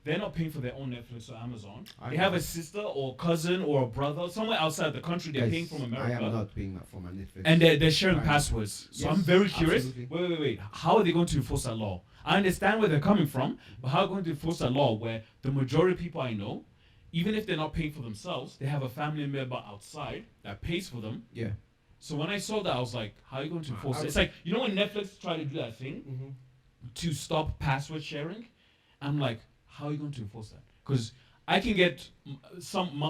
They're not paying for their own Netflix or Amazon. They know. have a sister or cousin or a brother somewhere outside the country. They're paying from America. I am not paying for my Netflix. And they're sharing Right. passwords. So Yes, I'm very curious. absolutely. Wait. How are they going to enforce that law? I understand where they're coming from, but how are they going to enforce that law where the majority of people I know, even if they're not paying for themselves, they have a family member outside that pays for them. Yeah. So when I saw that, I was like, how are you going to enforce it? It's like, you know when Netflix tried to do that thing to stop password sharing? I'm like, how are you going to enforce that? Because I can get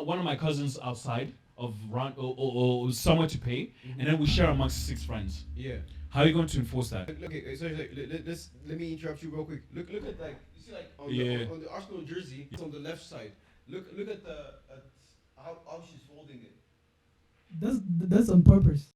one of my cousins outside of or somewhere to pay, and then we share amongst 6 friends. Yeah. How are you going to enforce that? Okay, sorry. Let me interrupt you real quick. Look at, like, you see, like, on the Arsenal jersey, it's on the left side. Look at how she's folding it. That's on purpose.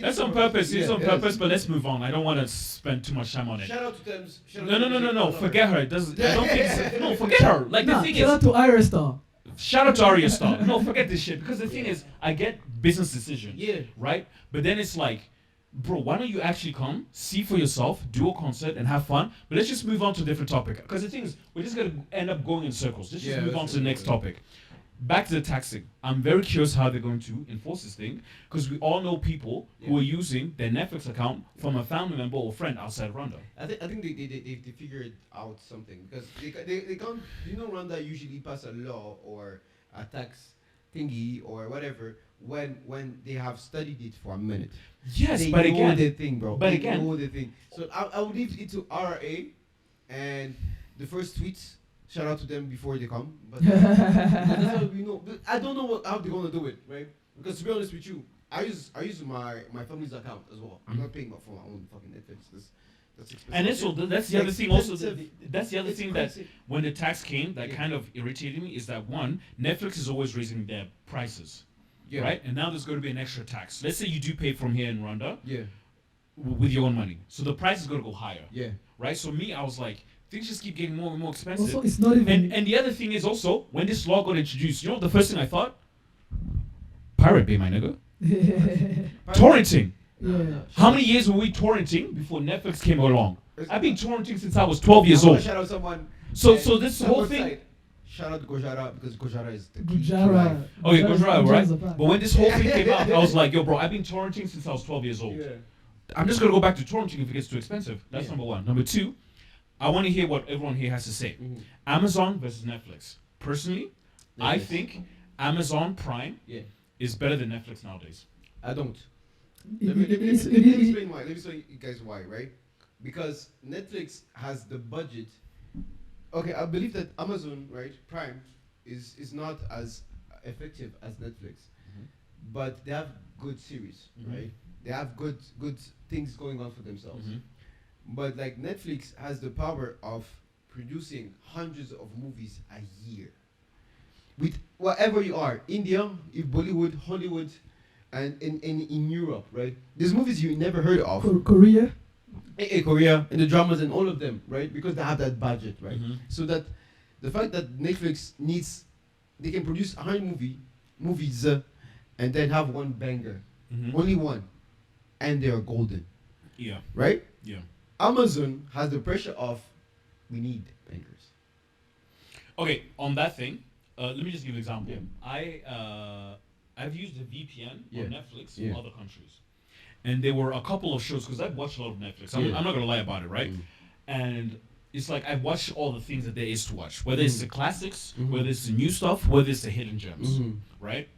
That's on purpose. It's on purpose, but let's move on. I don't want to spend too much time on it. Shout out to Tems. No. Forget her. It doesn't. I don't think. No, forget her. Like the thing shout out to Irish Star. Shout out to Arya Star. No, forget this shit. Because the thing is, I get business decision. Yeah. Right? But then it's like, bro, why don't you actually come, see for yourself, do a concert, and have fun? But let's just move on to a different topic. Because the thing is, we're just going to end up going in circles. Let's just move on to the next topic. Back to the taxing. I'm very curious how they're going to enforce this thing. Because we all know people who are using their Netflix account from a family member or friend outside Rwanda. I think they figured out something. Because they can't, Rwanda usually pass a law or a tax thingy or whatever when they have studied it for a minute. Yes, They but know again, the thing, bro. but They again- know the thing. So I would leave it to RA, and the first tweets. Shout out to them before they come. But that's how we know. But I don't know how they're gonna do it, right? Because to be honest with you, I use my family's account as well. I'm not paying for my own fucking Netflix. That's expensive. And that's the other thing also. Expensive. That's the other It's thing that expensive. when the tax came, that Yeah. kind of irritated me is that one, Netflix is always raising their prices, Yeah. right? And now there's going to be an extra tax. Let's say you do pay from here in Rwanda Yeah. with your own money, so the price is going to go higher, Yeah. right? So me, I was like, things just keep getting more and more expensive. Also, it's not even. And the other thing is also when this law got introduced, you know, the first thing I thought, Pirate Bay, my nigga, torrenting. Yeah. How many years were we torrenting before Netflix came along? I've been torrenting since I was 12 years I wanna old. Shout out someone. So and this someone whole thing. side, shout out to Gojara because Gojara is the key Gujara. drive. Oh yeah, Gojira, right? Gujara's But when this whole thing came out, I was like, yo, bro, I've been torrenting since I was 12 years old. Yeah. I'm just gonna go back to torrenting if it gets too expensive. That's Yeah. number one. Number two, I want to hear what everyone here has to say. Mhm. Amazon versus Netflix. Personally, I Netflix. think Amazon Prime Yeah. is better than Netflix nowadays. I don't. It- Let me it is- explain why. Let me show you guys why, right? Because Netflix has the budget. Okay, I believe that Amazon, right, Prime, is not as effective as Netflix, but they have good series, Mhm. right? They have good things going on for themselves. But like Netflix has the power of producing hundreds of movies a year. With wherever you are, India, Bollywood, Hollywood, and in Europe, right? There's movies you never heard of. Korea. Korea and the dramas and all of them, right? Because they have that budget, right? Mhm. So that the fact that Netflix they can produce 100 movies and then have one banger, Mhm. only one, and they are golden, Yeah. right? Yeah. Amazon has the pressure of we need bangers. Okay, on that thing, let me just give an example. Yeah. I've used a VPN Yeah. on Netflix Yeah. from other countries, and there were a couple of shows because I've watched a lot of Netflix. I'm, Yeah. I'm not gonna lie about it, right? Mm. And it's like I've watched all the things that there is to watch, whether it's the classics, Mhm. whether it's the new stuff, whether it's the hidden gems, Mhm. right?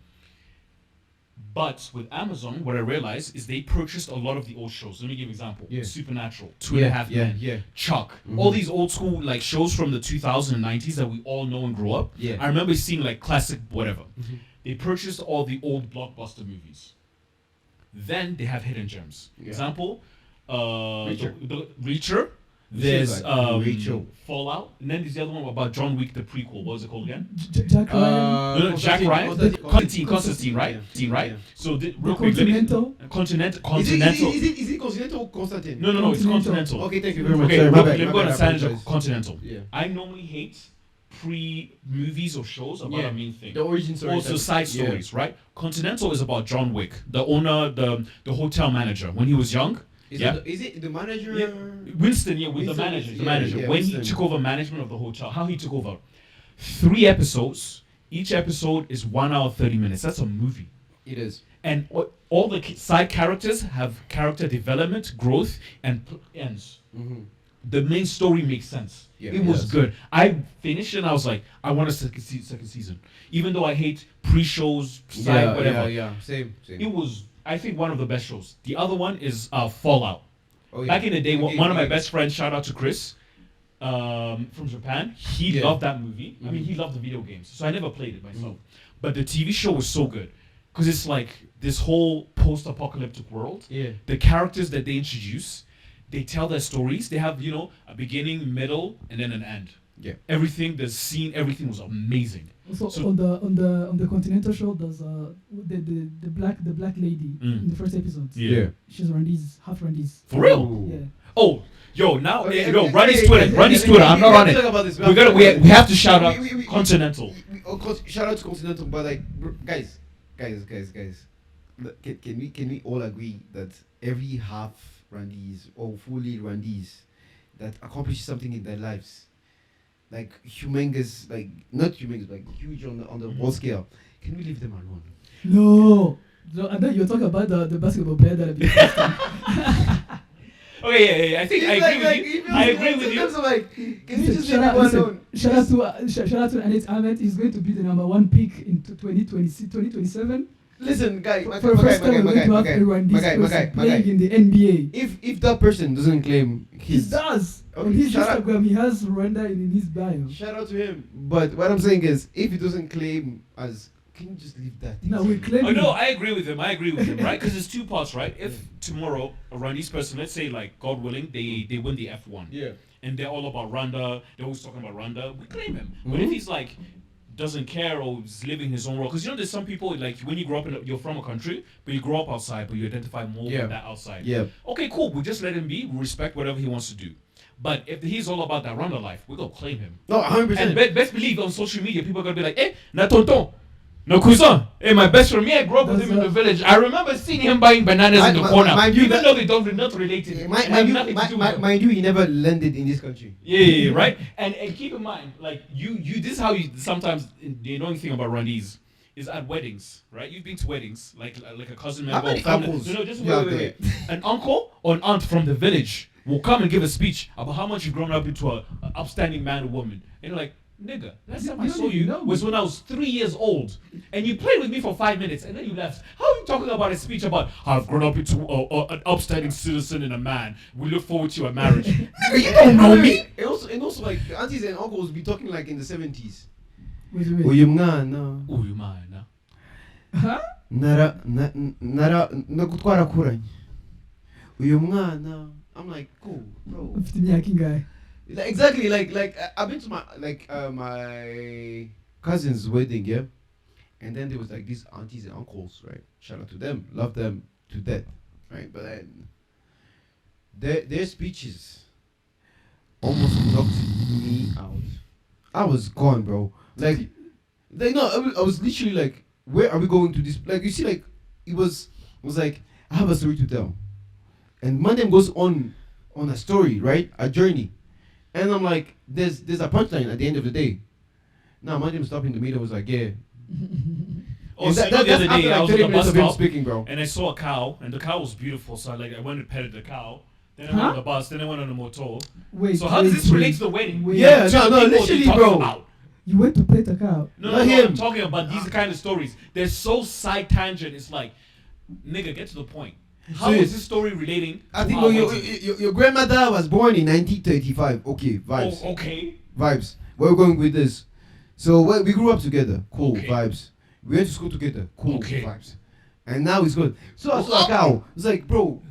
But with Amazon, what I realized is they purchased a lot of the old shows. Let me give an example. Yeah. Supernatural, Two and a Half Men, Yeah. Chuck, Mhm. all these old school like shows from the 2090s that we all know and grew up. Yeah. I remember seeing like classic whatever. Mhm. They purchased all the old blockbuster movies. Then they have hidden gems. Yeah. Example, Reacher. the Reacher. Which There's is like Rachel. Fallout, and then there's the other one about John Wick, the prequel. What was it called again? Jack Ryan. No, Jack Ryan, Constantine, right? Right. Yeah. So The real quick, let me- Continental. Continental. Is it Continental or Constantine? No, it's Continental. Continental. Okay, thank you very much. Okay, Sorry, real my quick, bad, let me my go on bad, a I tangent. apologize. Continental. Yeah. I normally hate pre-movies or shows about Yeah. a main thing. The origin story. Also side Yeah. stories, right? Continental is about John Wick, the owner, the hotel manager when he was young. Is Yeah. it the manager? Yeah. Winston, with Winston, the manager, yeah, when Winston. he took over management of the hotel, how he took over. 3 episodes. Each episode is 1 hour 30 minutes. That's a movie. It is. And all the side characters have character development, growth, and ends. Mm-hmm. The main story makes sense. Yeah, it it was does. good. I finished it and I was like, I want a second season. Even though I hate pre-shows, side, whatever. Yeah. Same. It was, I think, one of the best shows. The other one is Fallout. Oh, yeah. Back in the day, Okay, one of my yeah. best friends, shout out to Chris, from Japan, he Yeah. loved that movie. I mean, Mhm. he loved the video games. So I never played it myself. But the TV show was so good. Because it's like this whole post-apocalyptic world. Yeah. The characters that they introduce, they tell their stories. They have, a beginning, middle, and then an end. Yeah. Everything, the scene, everything was amazing. Also So- on the Continental show, there's the black lady Mm. in the first episode. Yeah. She's Rwandese, half Rwandese. For real? Ooh. Yeah. Oh, yo, now, Okay, run his Twitter. Run his Twitter. I'm not on it. Talk about this. We have to shout out we- Continental. Of course, shout out to Continental, but like, guys. Look, Can we all agree that every half Rwandese or fully Rwandese that accomplishes something in their lives, like humongous, like not humongous, like huge on the world scale, can we leave them alone? No, and then you're talking about the basketball player that I've been Okay, yeah. I think I It's agree like, with you. it I feels- agree with you. sometimes I'm like, can you just Shout leave out, me listen, alone? shout out to Anet Ahmed. He's going to be the number 1 pick in 2027. Listen, guy, For the first time, we're going to have a Rwandese person playing in the NBA. If that person doesn't claim He his, does. Okay, On his shout out. Instagram, he has Rwanda in his bio. shout out to him. But what I'm saying is, if he doesn't claim as, can you just leave that? No, we claim Oh him. no, I agree with him, right? Because there's 2 parts, right? If tomorrow a Rwandese person, let's say like God willing, they win the F1, Yeah. and they're all about Rwanda, they're always talking about Rwanda, we claim him. But Mhm. if he's like doesn't care or is living his own world, because there's some people like when you grow up you're from a country, but you grow up outside, but you identify more Yeah. with that outside. Yeah. Okay, cool. We just let him be. We respect whatever he wants to do. But if he's all about that Rwanda life, we're gonna claim him. No, 100%. And best believe on social media, people are gonna be like, na tonton, no cousin. Hey, my best friend, me, I grew up with him in the village. I remember seeing him buying bananas in the corner. mind you, Even that- though they don't, they're not related. It have nothing to do with them. Mind you, he never landed in this country. Yeah, right. And keep in mind, like you, this is how you sometimes the annoying thing about Rwandese is at weddings, right? You've been to weddings, like a cousin How member, or many family. uncles No, just you have wait. An uncle or an aunt from the village will come and give a speech about how much you've grown up into a upstanding man or woman, and you're like, nigga, last time I You saw don't you even know was me. when I was 3 years old, and you played with me for 5 minutes, and then you left. How are you talking about a speech about how I've grown up into an upstanding citizen and a man? We look forward to a marriage. Nigga, you don't know me. And also, like, the aunties and uncles be talking like in the 70s. Wait. Uyu mwana Uyu mana. Huh? twarakuranye. Uyu mwana. I'm like, cool, bro. Mfite imyaka ingahe? Like, exactly, like I've been to my cousin's wedding, yeah, and then there was like these aunties and uncles, right? Shout out to them, love them to death, right? But then their speeches almost knocked me out. I was gone, bro. Like no, I was literally like, where are we going to this? Like, you see, like it was like, I have a story to tell, and my name goes on a story, right? A journey. And I'm like, there's a punchline at the end of the day. Now, my name stopped in the middle. Was like, yeah. Oh, so the other day I was on the bus of him stop speaking, bro. and I saw a cow, and the cow was beautiful. So I went and petted the cow. Then I went on the bus. Then I went on the motor. Wait. So how does this relate to the wedding? Wait. Yeah, To the no, people you're literally, talking bro. about. You went to pet a cow. No, Not no, him. I'm talking about these kind of stories. They're so side tangent. It's like, nigga, get to the point. How So is this story relating? I to think our your, wedding? your grandmother was born in 1935. Okay, vibes. Oh, okay. Vibes. Where we're going with this? So we grew up together. Cool, Okay. vibes. We went to school together. Cool, Okay. vibes. And now it's good. So I saw a cow. It's like, bro.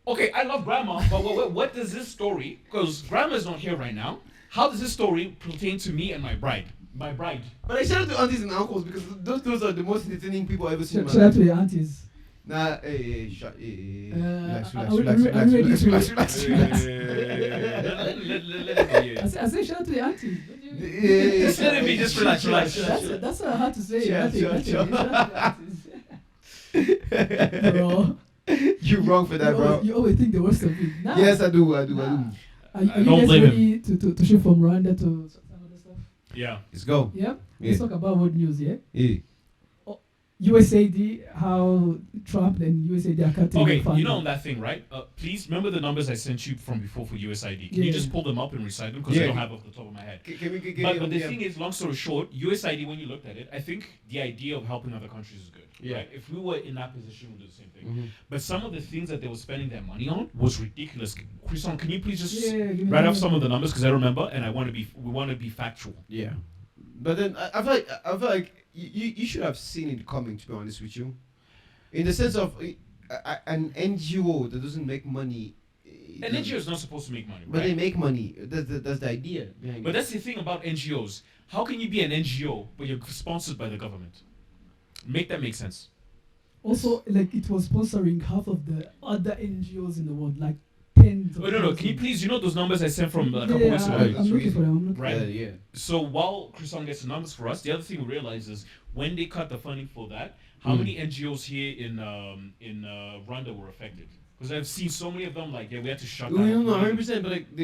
Okay, I love grandma, but what does this story? Because grandma's not here right now. How does this story pertain to me and my bride? My bride. But I shout out to aunties and uncles because those are the most entertaining people I've ever seen in my Shout out life. to your aunties. Nah, hey, relax, are relax, we ready relax, to- relax. I say shout out to your aunties. Don't you- Just let it be, just relax. That's what I had to say. Chill, Nothing, chill, nothing. chill. Shout out to your aunties. Bro, You're wrong for that, bro. you always think the worst of me. Nah. Yes, I do. Are you Don't guys blame ready to shift from Rwanda to some other stuff? Yeah. Let's go. Yeah. Yeah. Let's talk about world news. Yeah. Yeah. USAID, how Trump and USAID are cutting Okay, funding. you know on that thing, right? Please remember the numbers I sent you from before for USID. Can you Yeah. just pull them up and recite them? Because I Yeah. don't have off the top of my head. Can we But the thing is, long story short, USID, when you looked at it, I think the idea of helping other countries is good. Yeah. Right? If we were in that position, we'd do the same thing. Mhm. But some of the things that they were spending their money on was ridiculous. Christian, can you please just Yeah, give me write the off some of the numbers. numbers? Because I remember, and we want to be factual. Yeah. But then I feel like you should have seen it coming, to be honest with you. In the sense of an NGO that doesn't make money. An NGO is not supposed to make money, But they right? make money. That's the idea behind But it. that's the thing about NGOs. How can you be an NGO but you're sponsored by the government? Make that make sense. Also, like it was sponsoring half of the other NGOs in the world, like tens. Of Oh, no. Can you thousands. please, those numbers I sent from a couple Yeah, weeks ago? Right. I'm looking for them. I'm looking. Right. Yeah. So while Christian gets the numbers for us, the other thing we realize is when they cut the funding for that, how many NGOs here in Rwanda were affected? Because I've seen so many of them like, yeah, we had to shut No, down. 100%. But like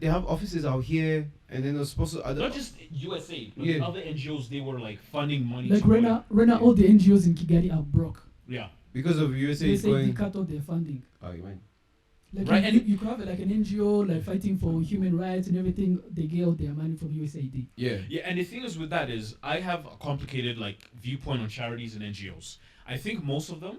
they have offices out here, and then they're supposed to. Not just USA, but Yeah. other NGOs, they were like funding money. Like to right now, all the NGOs in Kigali are broke. Yeah. because of USA They say they going. cut all their funding. Oh, you mean? Like Right, you, and- you could have like an NGO like fighting for human rights and everything. They get all their money from USAID. Yeah. Yeah, and the thing is with that is I have a complicated like viewpoint on charities and NGOs. I think most of them,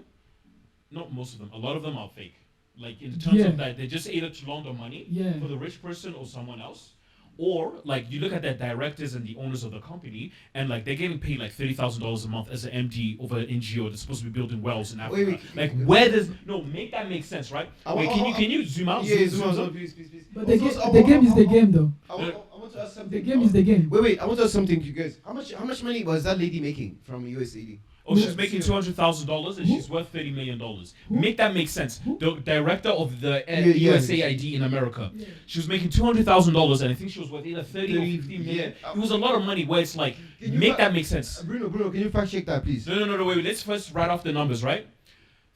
not most of them, a lot of them are fake. Like in terms Yeah. of that, they just either to launder money Yeah. for the rich person or someone else. Or like you look at the directors and the owners of the company, and like they're getting paid like $30,000 a month as an MD over an NGO that's supposed to be building wells in Africa. Wait, like where does make that make sense, right? Wait, can you zoom out? Yeah, zoom zoom out, please. But the game is the game, though. I want to ask something. The game is the game. Wait, I want to ask something to you guys. How much money was that lady making from USAID? Oh, she's making $200,000 and she's worth $30 million. Make that make sense. The director of the USAID in America, Yeah. she was making $200,000 and I think she was worth either 30 or 50 million. Yeah. It was a lot of money. Where it's like, Can you make fa- that make sense. Bruno, can you fact check that, please? No. Wait. Let's first write off the numbers, right?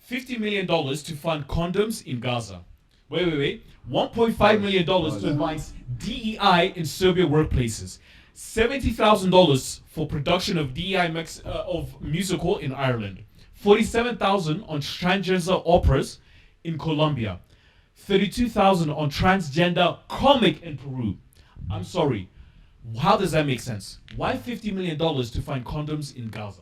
$50 million to fund condoms in Gaza. Wait. $1.5 million to advance DEI in Serbia workplaces. $70,000 for production of DEI of musical in Ireland. $47,000 on transgender operas in Colombia. $32,000 on transgender comic in Peru. I'm sorry. How does that make sense? Why $50 million to find condoms in Gaza?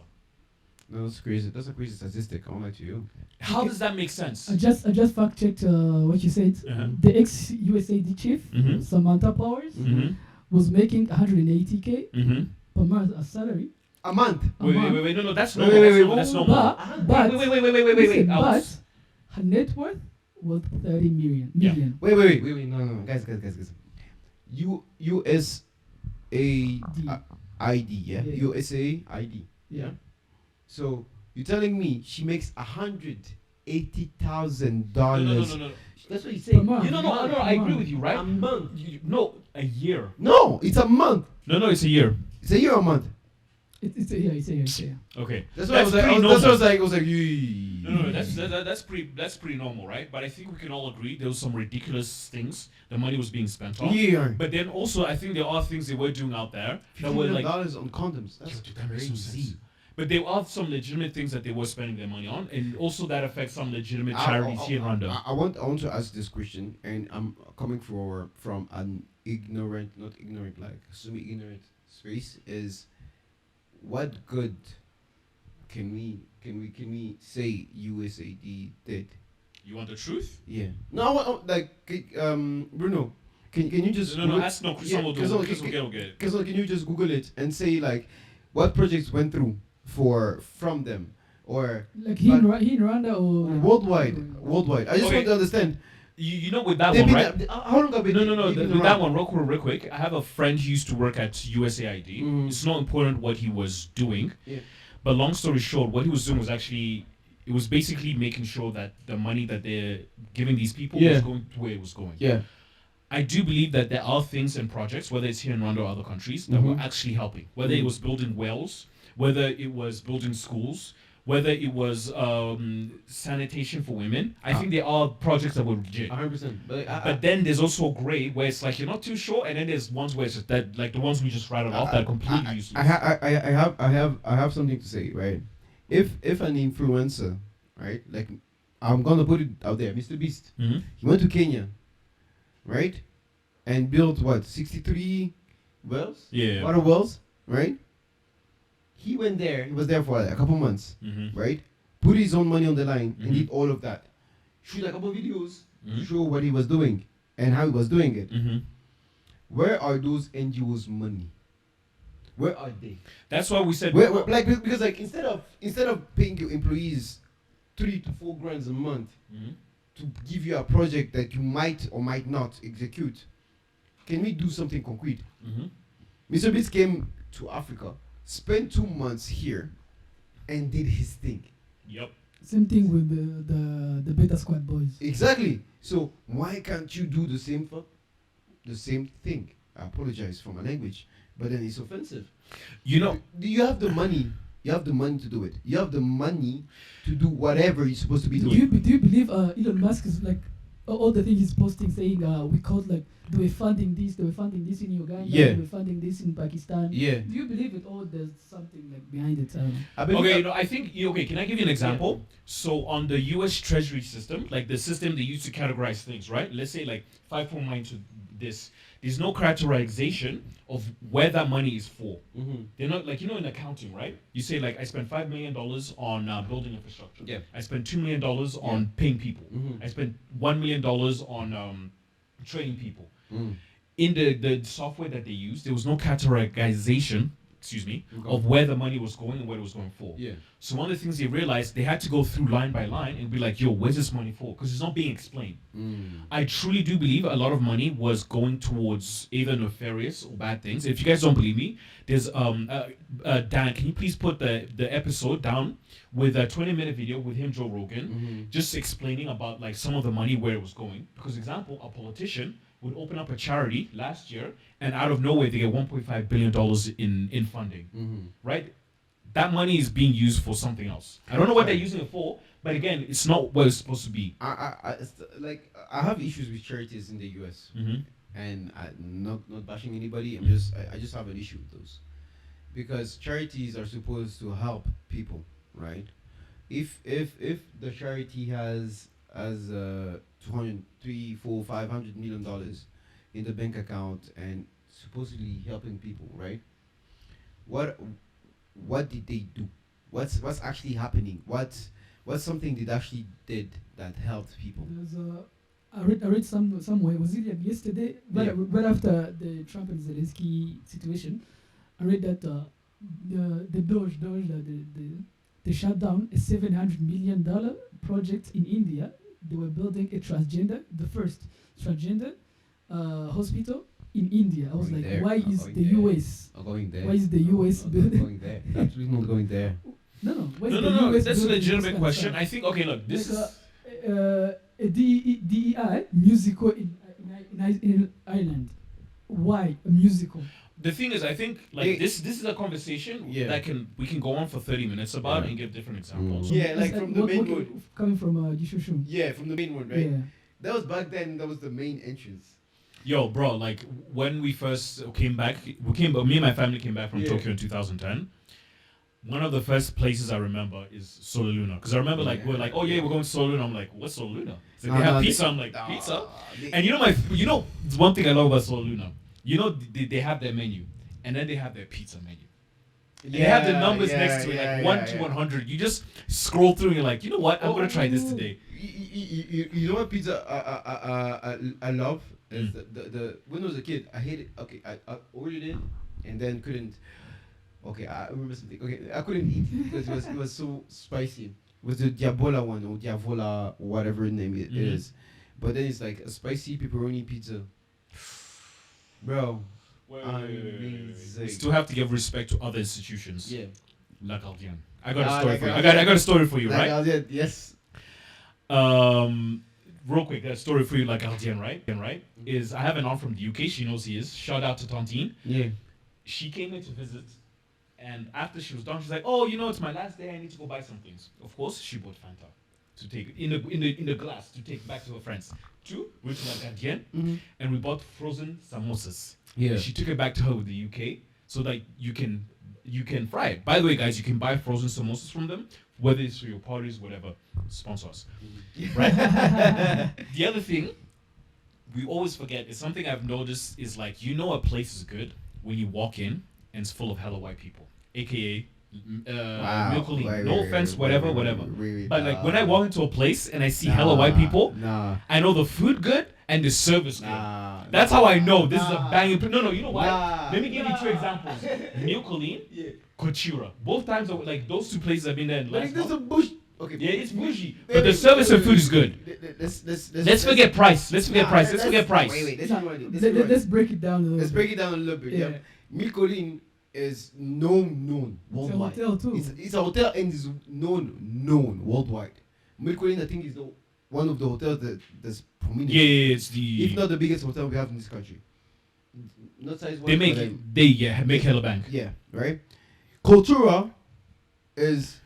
No, that's crazy. That's a crazy statistic. I won't lie to you. How does that make sense? I just fact checked what you said. Uh-huh. The ex USAID chief Mhm. Samantha Powers Mm-hmm. was making 180K Mm-hmm. per month as salary. A month. a month. Wait. No, that's Wait, normal. wait, That's wait, normal. But Wait. listen, I but was- her net worth was 30 million. Yeah. million. Wait. No. Guys. USA ID, yeah? Yeah. USA ID. Yeah. So you're telling me she makes $180,000? No. That's what you Per say. month. No, I agree with you, right? A month. No, a year. No, it's a month. No, it's a year. It's a year or a month. It's a year. Okay. That's what I was pretty like. normal. That's what I was like. I was like, "Yee." No, that's pretty normal, right? But I think we can all agree there was some ridiculous things the money was being spent on. Yeah. But then also, I think there are things they were doing out there that were like. $50 on condoms. That's Dude, that makes no crazy. sense. But there are some legitimate things that they were spending their money on, and also that affects some legitimate charities here in Rwanda. I want to ask this question, and I'm coming from an semi-ignorant space. Is what good can we say USAID did? You want the truth? Yeah. No, I want, Bruno, can you just No, ask no. Chris will do it. Chris will get it. Can you just Google it and say like what projects went through from them or Like he in Rwanda or worldwide. I just Okay. want to understand. You know, with that They've one, been, right? how long have been? No. they've been With that around? one, real quick. I have a friend who used to work at USAID. Mm. It's not important what he was doing, Yeah. but long story short, what he was doing was actually it was basically making sure that the money that they're giving these people Yeah. was going to where it was going. Yeah. I do believe that there are things and projects, whether it's here in Rwanda or other countries, that were Mhm. actually helping. Whether it was building wells, whether it was building schools, whether it was sanitation for women. I think there are projects that were legit. 100%. But then there's also grey where it's like you're not too sure, and then there's ones where it's just that like the ones we just rattled off that are completely useless. I have something to say, right? If an influencer, right, like I'm gonna put it out there, Mr. Beast, Mhm. he went to Kenya, right, and built what 63 wells, Yeah. water wells, right? He went there. He was there for a couple months, Mhm. right? Put his own money on the line and Mhm. did all of that. Shoot a couple videos to Mhm. show what he was doing and how he was doing it. Mhm. Where are those NGOs' money? Where are they? That's why we said Because like instead of paying your employees 3 to 4 grand a month Mhm. to give you a project that you might or might not execute, can we do something concrete? Mhm. Mr. Beast came to Africa, spent 2 months here, and did his thing. Yep. same thing with the Beta Squad boys. Exactly. So why can't you do the same thing? I apologize for my language, but then it's offensive. You know, Do you have the money? You have the money to do it. You have the money to do whatever you're supposed to be Do doing. you believe Elon Musk is like all the things he's posting saying we called like they were funding this in Uganda, Yeah. they were funding this in Pakistan. Yeah. Do you believe it, or there's something like behind it? I believe Okay, no, I think okay. Can I give you an example? So on the U.S. Treasury system, like the system they use to categorize things, right? Let's say like 5.9 to this. There's no categorization of where that money is for. Mhm. They're not like in accounting, right? You say like I spent $5 million on building infrastructure. Yeah. I spent $2 million on paying people. Mhm. I spent $1 million on training people. Mm. In the software that they used, there was no categorization, Okay. of where the money was going and what it was going for. Yeah. So one of the things they realized, they had to go through line by line and be like, yo, where's this money for? Because it's not being explained. Mm. I truly do believe a lot of money was going towards either nefarious or bad things. If you guys don't believe me, there's Dan, can you please put the episode down with a 20-minute video with him, Joe Rogan, Mhm. just explaining about like some of the money, where it was going. Because example, a politician would open up a charity last year and out of nowhere they get $1.5 billion in funding, Mhm. right? That money is being used for something else. I don't know what they're using it for, but again, it's not what it's supposed to be. I have issues with charities in the U.S. Mm-hmm. and I'm not bashing anybody. I just have an issue with those because charities are supposed to help people, right? If the charity has 200, 3, 4, $500 million in the bank account and supposedly helping people, right? What did they do? What's actually happening? What's something they actually did that helped people? There's I read somewhere, was it yesterday, right after the Trump and Zelensky situation, I read that the Doge they shut down a $700 million project in India. They were building the first transgender hospital in India. I was Going like, there. why I'm is going the there. US? I'm going there. Why is the US I'm building? going there. Absolutely not going there. No. Why is the No. US That's a building legitimate this kind of question. stuff? I think. Okay, look, this Like, is. A DEI musical in Ireland. Why a musical? The thing is, I think like They- this is a conversation Yeah. that we can go on for 30 minutes about Yeah. and give different examples. Mm. Yeah, like It's from the main road. coming from Jishushu. Yeah, from the main one, right? Yeah. That was back then. That was the main entrance. Yo, bro, like when we first came back, me and my family came back from Yeah. Tokyo in 2010. One of the first places I remember is Sololuna. Because I remember like we're like, oh yeah, we're going to Sololuna. I'm like, what's Sololuna? It's like, they have pizza. I'm like, pizza? And you know one thing I love about Sololuna. You know they have their menu, and then they have their pizza menu. And they have the numbers next to it, like 1 to 100. You just scroll through and you're like, you know what? I'm gonna try this today. You know what pizza I love is the when I was a kid I hated. Okay, I ordered it and then couldn't. Okay, I remember something. Okay, I couldn't eat it because it was so spicy. It was the Diavola one or Diavola whatever name it is, but then it's like a spicy pepperoni pizza. Bro, We still have to give respect to other institutions. yeah. La Gardienne. I got a Ah, story La for you. Gardienne. I got a story for you, Like, right? yes. Real quick, that story for you, La Gardienne, right? Is I have an aunt from the UK. She knows he is. Shout out to Tantine. Yeah. She came in to visit, and after she was done, she's like, "Oh, it's my last day. I need to go buy some things." Of course, she bought Fanta to take in the glass to take back to her friends. Two, we went to La Gardienne, and we bought frozen samosas. Yeah. She took it back to her with the UK so that you can fry it. By the way, guys, you can buy frozen samosas from them, whether it's for your parties, whatever. Sponsor us, right? The other thing we always forget is something I've noticed is like a place is good when you walk in and it's full of hella white people, aka Milkoline. Wait, No wait, offense, wait, whatever. wait, But like when I walk into a place and I see hella white people, Nah. I know the food good and the service good. Nah. That's how I know this is a banging. No, you know why? Nah. Let me give you two examples. Milkoline, Kochira. Both times, like those two places I've been there in the But last there's month. a bush. Okay. Yeah, it's bougie, Wait, but the wait, service wait, and food is good. Let's forget price. Let's forget price. Let's forget price. Wait, Let's break it down a little Let's bit. break it down a little bit. Yeah. Milkoline is known It's a worldwide. hotel too. It's a hotel and is known worldwide. Milkoline, I think, is one of the hotels that's prominent. Yeah, it's the. If not the biggest hotel we have in this country. Not size one. They make hella bank. Yeah, right. Cultura is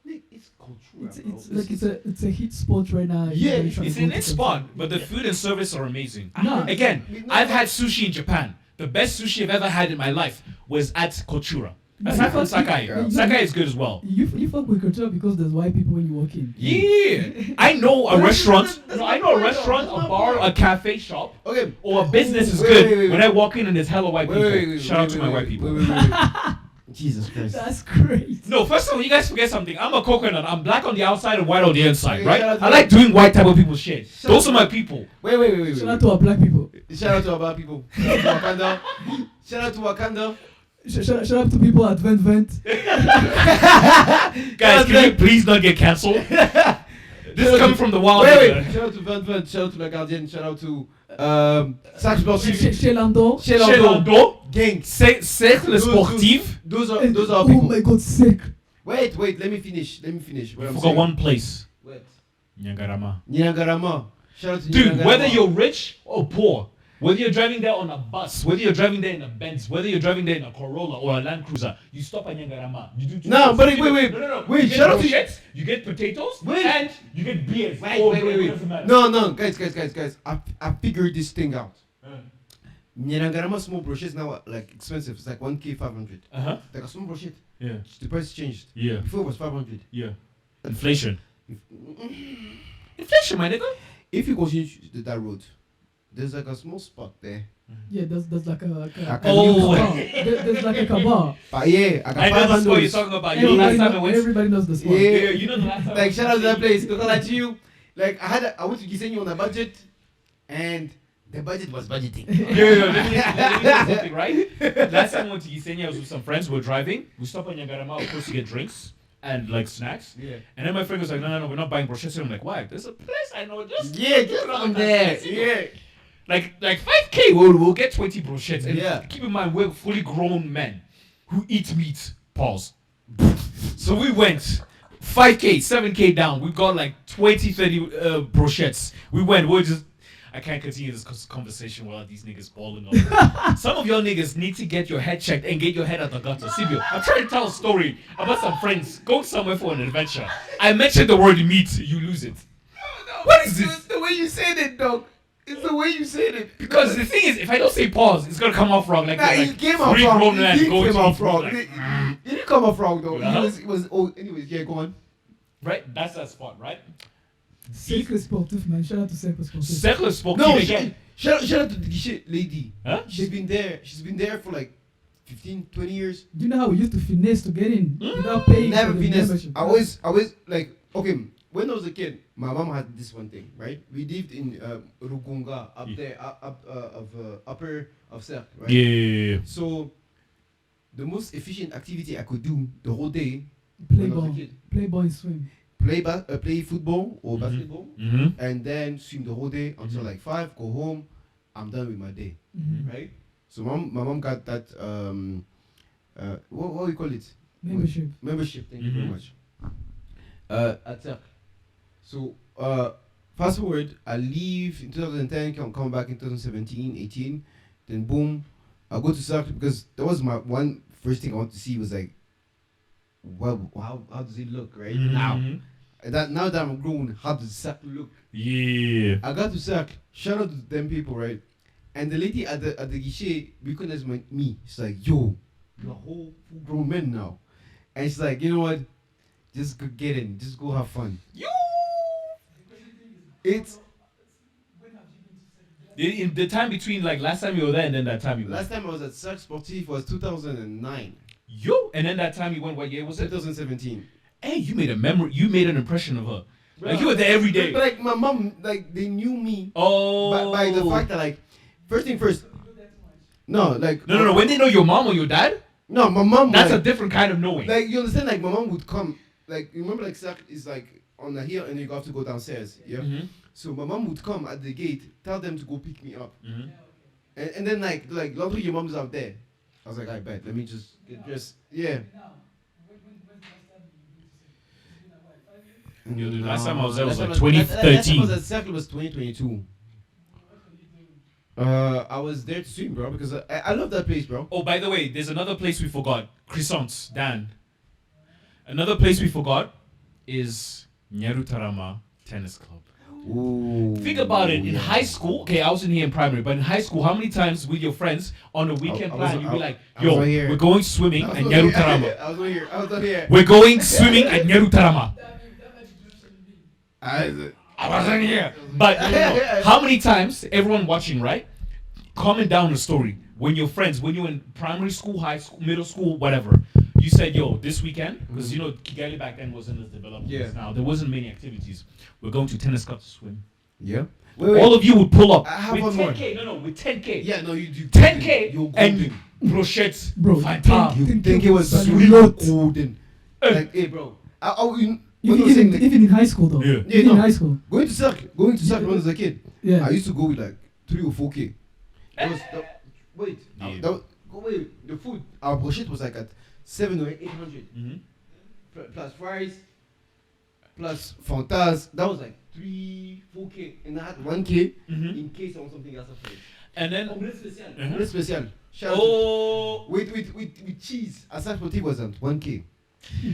It's culture. It's a hit spot right now. Yeah, Everybody trying It's to go in to its Tanzania. spot, but the food and service are amazing. Nah. Again, No. I've had sushi in Japan. The best sushi I've ever had in my life was at Kochura. Nah, Aside you from fuck- Sakai. you- Sakai is good as well. You fuck with culture because there's white people when you walk in. Yeah. I know a But restaurant. that's No, my I know a point, restaurant, though. a That's bar, my a point. cafe shop, Okay. or a business is Wait, good wait, wait, when wait. I walk in and there's hella white people. Shout out to my white people. Wait. Jesus Christ. That's great. No, first of all, you guys forget something. I'm a coconut. I'm black on the outside and white on the inside, Okay, right? shout out to I like doing white type of people shit. Those are my people. Wait. Shout out to our black people. Shout out to our black people. Shout out to Wakanda. Shout out to people at Vent. Guys, can you please not get cancelled? This is coming from the wild. Wait. Shout out to Van. Shout out to La Guardienne. Shout out to Sac Sportif. Chez Lando. Chez Lando. Lando, Gang. Cercle sportif. Those are Oh people. my god, sick. Wait. Let me finish. What I I'm forgot saying. one place. Wait. Nyangarama. Nyangarama. Shout out to Dude, Nyangarama. whether you're rich or poor, whether you're driving there on a bus, whether you're driving there in a Benz, whether you're driving there in a Corolla or a Land Cruiser, you stop at Nyangarama. You do two No, things. but You wait. get- No. Wait, You get shout out to- brochettes, you get potatoes, Wait. and you get beers. Wait. It doesn't matter. No, guys. I figured this thing out. Nyangarama small brochettes now are like expensive. It's like 1K 500. Uh-huh. Like a small brochette. Yeah. The price changed. Yeah. Before it was 500. Yeah. Inflation. Inflation, my nigga. If you continue that road, there's like a small spot there. Yeah, there's like a Oh. there's like a kebab. But yeah, I got I know the spot you're 500. talking about. You know, last time I went. Everybody knows the spot. Yeah. You know the last time. Like shout out to that place. Because like you, like I went to Gisenyi on a budget, and the budget was budgeting. Let me tell you something, right? Last time I went to Gisenyi, I was with some friends. We were driving. We stopped at Nyangarama, of course, to get drinks and like snacks. Yeah. And then my friend was like, no, we're not buying brochettes. I'm like, why? There's a place I know just Just on there. Yeah. like 5K. We'll get 20 brochettes. And Yeah. keep in mind, we're fully grown men who eat meat. Pause. So we went 5K, 7K down. We got like 20, 30 brochettes. We're just. I can't continue this conversation while these niggas balling up. Some of y'all niggas need to get your head checked and get your head out the gutter. Sibio, I'm trying to tell a story about some friends going somewhere for an adventure. I mentioned the word meat, you lose it. What is this? It's the way you said it, dog. It's the way you said it. Because the thing is, if I don't say pause, it's gonna come off wrong. Like, Nah, like it came off three wrong. grown It men did going came to off eat wrong. food, It like, didn't come off wrong though. Uh-huh. It was. Oh, anyways, yeah, go on. right? That's that spot, right? Cercle sportif, man. Shout out to Cercle sportif. Circle spoke No, again. shout out to the shit lady. Huh? She's been there for like 15, 20 years. Do you know how we used to finesse to get in without paying Never for the finesse. membership? I always like, okay, when I was a kid, my mom had this one thing, right? We lived in Rugunga, up Yeah. there, upper of Cercle, right? Yeah. So, the most efficient activity I could do the whole day, play when I was a ball, kid, play ball and swim. play football or basketball, Mm-hmm. and then swim the whole day until Mhm. like 5, go home, I'm done with my day, Mhm. right? So my mom got that, what do you call it? Membership. Membership, thank you very Mhm. much. At Cercle. So, fast forward, I leave in 2010, come back in 2017, 18, then boom, I go to Cercle because that was my one first thing I want to see was like, well, how does it look right now? Now that I'm grown, how does Cercle look? Yeah. I got to Cercle, shout out to them people, right? And the lady at the guichet recognized me. She's like, yo, you're a whole full grown man now. And she's like, you know what? Just go get in. Just go have fun. You. It's In the time between like last time you were there and then that time you went. last time I was at Cirque Sportif was 2009, Yo, and then that time you went. What year was it? 2017. Hey, you made a memory. You made an impression of her. Like you were there every day. But like my mom, like they knew me Oh. by the fact that like first thing first. No, like No. When they know your mom or your dad, No, my mom. that's like, a different kind of knowing. like you understand. Like my mom would come. Like you remember, like Cirque is like on the hill and you have to go downstairs. Yeah. Mm-hmm. So my mom would come at the gate, tell them to go pick me up, Mm-hmm. and then like luckily your mom's out there. I was like, I bet. Let me just get dressed. Yeah. Yo, the last time I was there was Last like time last time I 2013. was at Circle was 2022. I was there to swim, bro, because I love that place, bro. Oh, by the way, there's another place we forgot. Croissants, Dan. Another place we forgot is Nyarutarama Tennis Club. Ooh, Think about it. In yeah. high school, okay, I wasn't here in primary, but in high school, how many times with your friends on a weekend I plan, was- you'd be like, I was yo, not here. we're going swimming I was at not here. Nyarutarama. I was not here. I was not here. We're going swimming at Nyarutarama. I wasn't here. But no. How many times, everyone watching, right? Comment down the story. When your friends, when you're in primary school, high school, middle school, whatever, you said, yo, this weekend, because Kigali back then wasn't as developed as now. There wasn't many activities. We're going to tennis club to swim. Yeah. All of you would pull up I have with one more. 10K. No, with 10K. Yeah, no, you do. 10K You're and golden. brochettes. Bro, Fanta. You 10K think it was was a really lot. golden? Hey. Like, hey, bro. When Even, I was saying, like, even in high school though. Yeah. Even in high school. going to circle when I was a kid. Yeah. I used to go with like 3 or 4K. Wait, Yeah. wait. The food, our brochette was like at 700 or 800 plus fries, plus fantas. That was like 3-4K, and I had 1K in case I want something else after it. And then, Omelette spécial. Omelette spécial. Shout out oh, with cheese. Aside from tea was at 1K.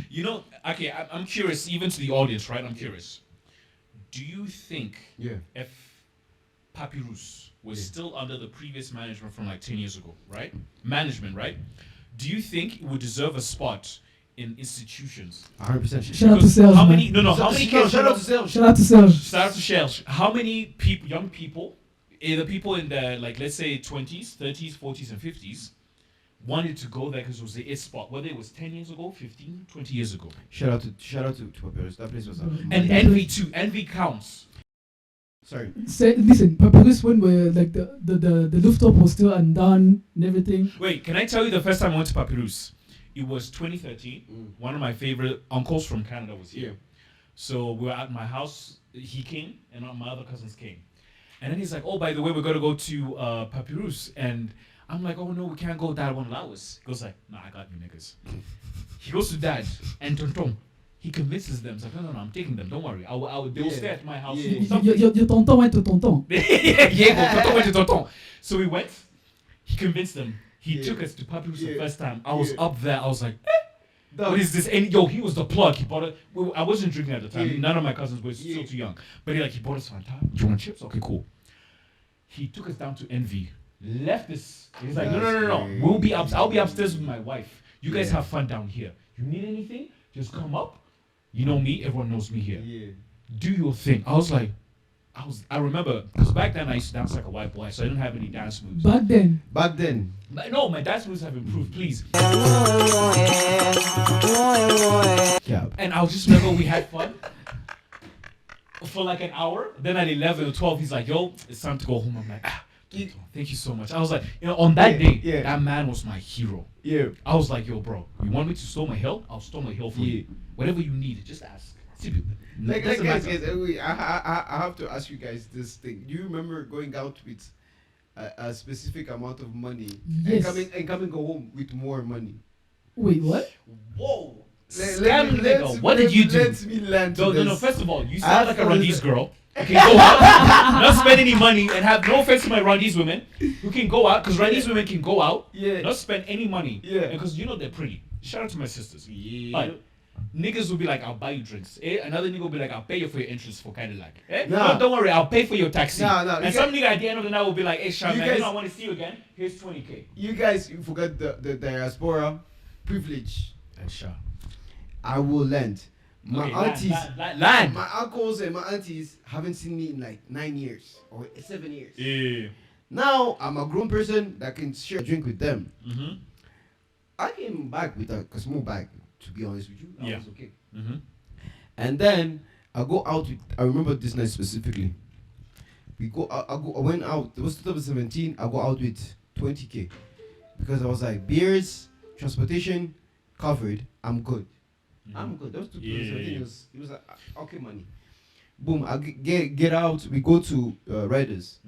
you know, okay, I'm curious, even to the audience, right? I'm curious. Do you think Yeah. if Papyrus was still under the previous management from like 10 years ago, right? Management, right? Do you think it would deserve a spot in institutions? 100%. Shout out to Because Sales. how man. many? No, how many kids? Shout out to Sales. Shout out to Sales. Shout out to Shells. How many people, young people, either people in the, like, let's say 20s, 30s, 40s, and 50s, wanted to go there because it was the it spot, whether it was 10 years ago, 15, 20 years ago. Shout out to Papyrus. That place was And envy too. Envy counts. Sorry. Listen, Papyrus when we're like the rooftop was still undone and everything. Wait, can I tell you the first time I went to Papyrus? It was 2013. One of my favorite uncles from Canada was here. So we were at my house. He came, and my other cousins came. And then he's like, oh, by the way, we're going to go to Papyrus. And I'm like, oh, no, we can't go. Dad won't allow us. He goes like, nah, I got you niggas. He goes to Dad and Tonton. He convinces them. He's like, no, I'm taking them. Don't worry. They will stay at my house. Your tonton went to tonton. Tonton went to Tonton. So we went. He convinced them. He took us to Papyrus the first time. I was up there. I was like, what is this? And he was the plug. He bought it. I wasn't drinking at the time. None of my cousins were still too young. But he bought us Fanta. Do you want chips? Okay, cool. He took us down to Envy. Left this. He's like, no. I'll be upstairs with my wife. You guys have fun down here. You need anything? Just come up. You know me. Everyone knows me here. Yeah. Do your thing. I remember, because back then I used to dance like a white boy, so I didn't have any dance moves. Back then. But no, my dance moves have improved, please. Yeah. And I just remember we had fun for like an hour. Then at 11 or 12, he's like, yo, it's time to go home. I'm like, thank you so much. I was like, on that day, that man was my hero. Yeah. I was like, yo, bro, you want me to storm a hill? I'll storm a hill for you. Whatever you need, just ask. Guys, I have to ask you guys this thing. Do you remember going out with a specific amount of money Yes. and coming go home with more money? Wait, what? Whoa. What did you do? Let me land to No. this. First of all, you sound like a Rwandese girl. You can go out, not spend any money, and have no offense to my Rwandese women who can go out, because Rwandese women can go out, not spend any money, because they're pretty. Shout out to my sisters. But niggas will be like, I'll buy you drinks. Another nigga will be like, I'll pay you for your entrance for Cadillac. No, don't worry, I'll pay for your taxi. And some nigga at the end of the night will be like, hey, Sean, man, I want to see you again. Here's 20K. You guys, you forgot the diaspora privilege. Sure. I will lend. My aunties, land. my uncles and my aunties haven't seen me in like 9 years or 7 years. Yeah. Now I'm a grown person that can share a drink with them. Mm-hmm. I came back with a small bag, to be honest with you. I was okay. Mm-hmm. And then I go out with, I remember this night specifically. I went out, it was 2017, I go out with 20K. Because I was like, beers, transportation, covered, I'm good. I'm good. That was 2017, it was okay money. Boom, I get out, we go to Riders,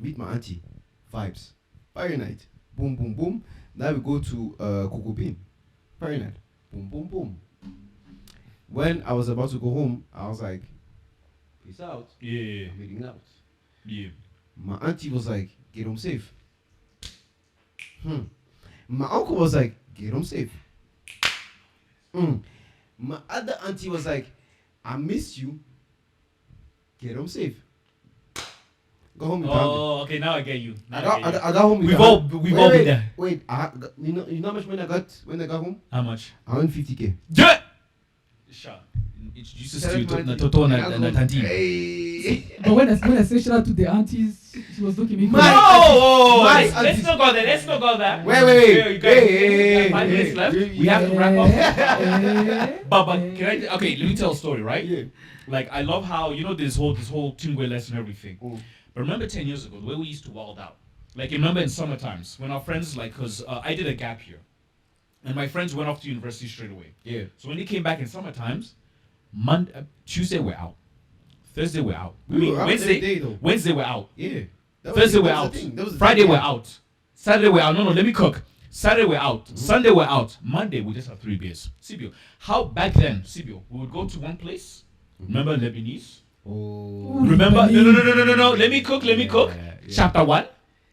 meet my auntie, vibes, fire night, boom, boom, boom. Now we go to Coco Bean, fire night, boom, boom, boom. When I was about to go home, I was like, peace out. Yeah. I'm heading out. Yeah. My auntie was like, get home safe. My uncle was like, get home safe. My other auntie was like, I miss you. Get home safe. Go home with family. Oh, okay. Now I get you. Now I got home with We've family. all been there. Wait, you know how much money I got when I got home? How much? 150K. Yeah. Sure. Introduce us to Toto and Tanti. Hey. But when I say shout out to the aunties, she was looking at me. No, My let's aunties. not go there. Let's not go there. Wait. Yeah, you guys, we have 5 minutes left. We have to wrap up. Yeah. But can I? Okay, let me tell a story, right? Yeah. Like I love how this whole Tingwe lesson and everything. Mm. But remember 10 years ago, the way we used to wild out. Like remember in summer times when our friends cause I did a gap year, and my friends went off to university straight away. Yeah. So when they came back in summer times, Tuesday we're out, Thursday we're out. We were out every day, though. Wednesday we're out. Yeah. Thursday we're out. Friday we're out. Saturday we're out. No, let me cook. Saturday we're out. Mm-hmm. Sunday we're out. Monday we just have 3 beers. Sibio, how back then, Sibio, we would go to one place. Remember Lebanese? Oh. Remember? No. Let me cook. Yeah. Chapter 1.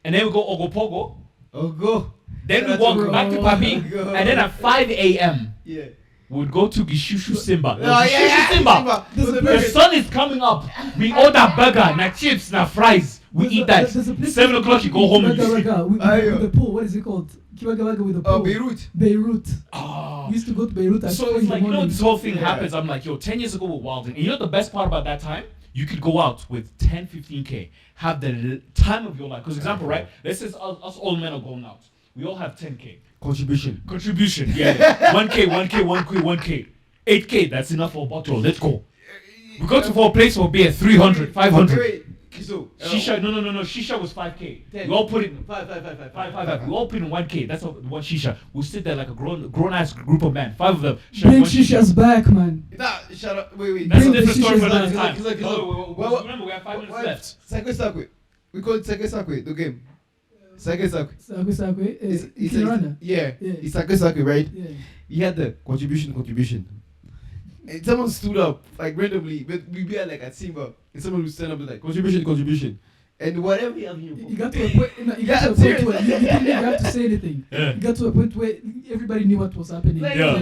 And then we go Ogopogo. Oh, go. Then we walk back to Papi. Go. And then at 5 a.m. Yeah. we would go to Gishushu Simba. Oh, yeah. Simba. The sun is coming up. We order burger, na chips, na fries. We eat that. 7 o'clock you go home. With the pool. What is it called? Kiwagawaga with the pool. Oh, Beirut. Beirut. Oh. We used to go to Beirut at So 4 it's in the like, morning. this whole thing Yeah. happens. I'm like, 10 years ago we're wilding. And the best part about that time? You could go out with 10, 15K. Have the time of your life. Because example, right? Let's say us old men are going out. We all have 10K. Contribution. Yeah. 1K. 8K. That's enough for a bottle. Let's go. We go to for a place for beer. 300, 500. Wait. Kiso. Shisha, no. Shisha was 5K. 10. We all put in 5. We all put in 1K. That's one shisha. We'll sit there like a grown ass group of men. 5 of them. Bring one shishas back, man. Nah, shut up. Wait. That's a Bring the different story for shishas another back. time. It's like- Well, remember, we have 5 minutes left. Sakwe. We call it Sakwe, the game. Sakwe. Sakwe. It's Rwanda. yeah. Yeah. It's Sakwe, right? Yeah. He had the contribution. And someone stood up, like randomly, but we be like at Simba, and someone would stand up and like, contribution. And whatever you have here. You got to a point. You got to a point serious. where you didn't even have to say anything. Yeah. You got to a point where everybody knew what was happening. Yeah.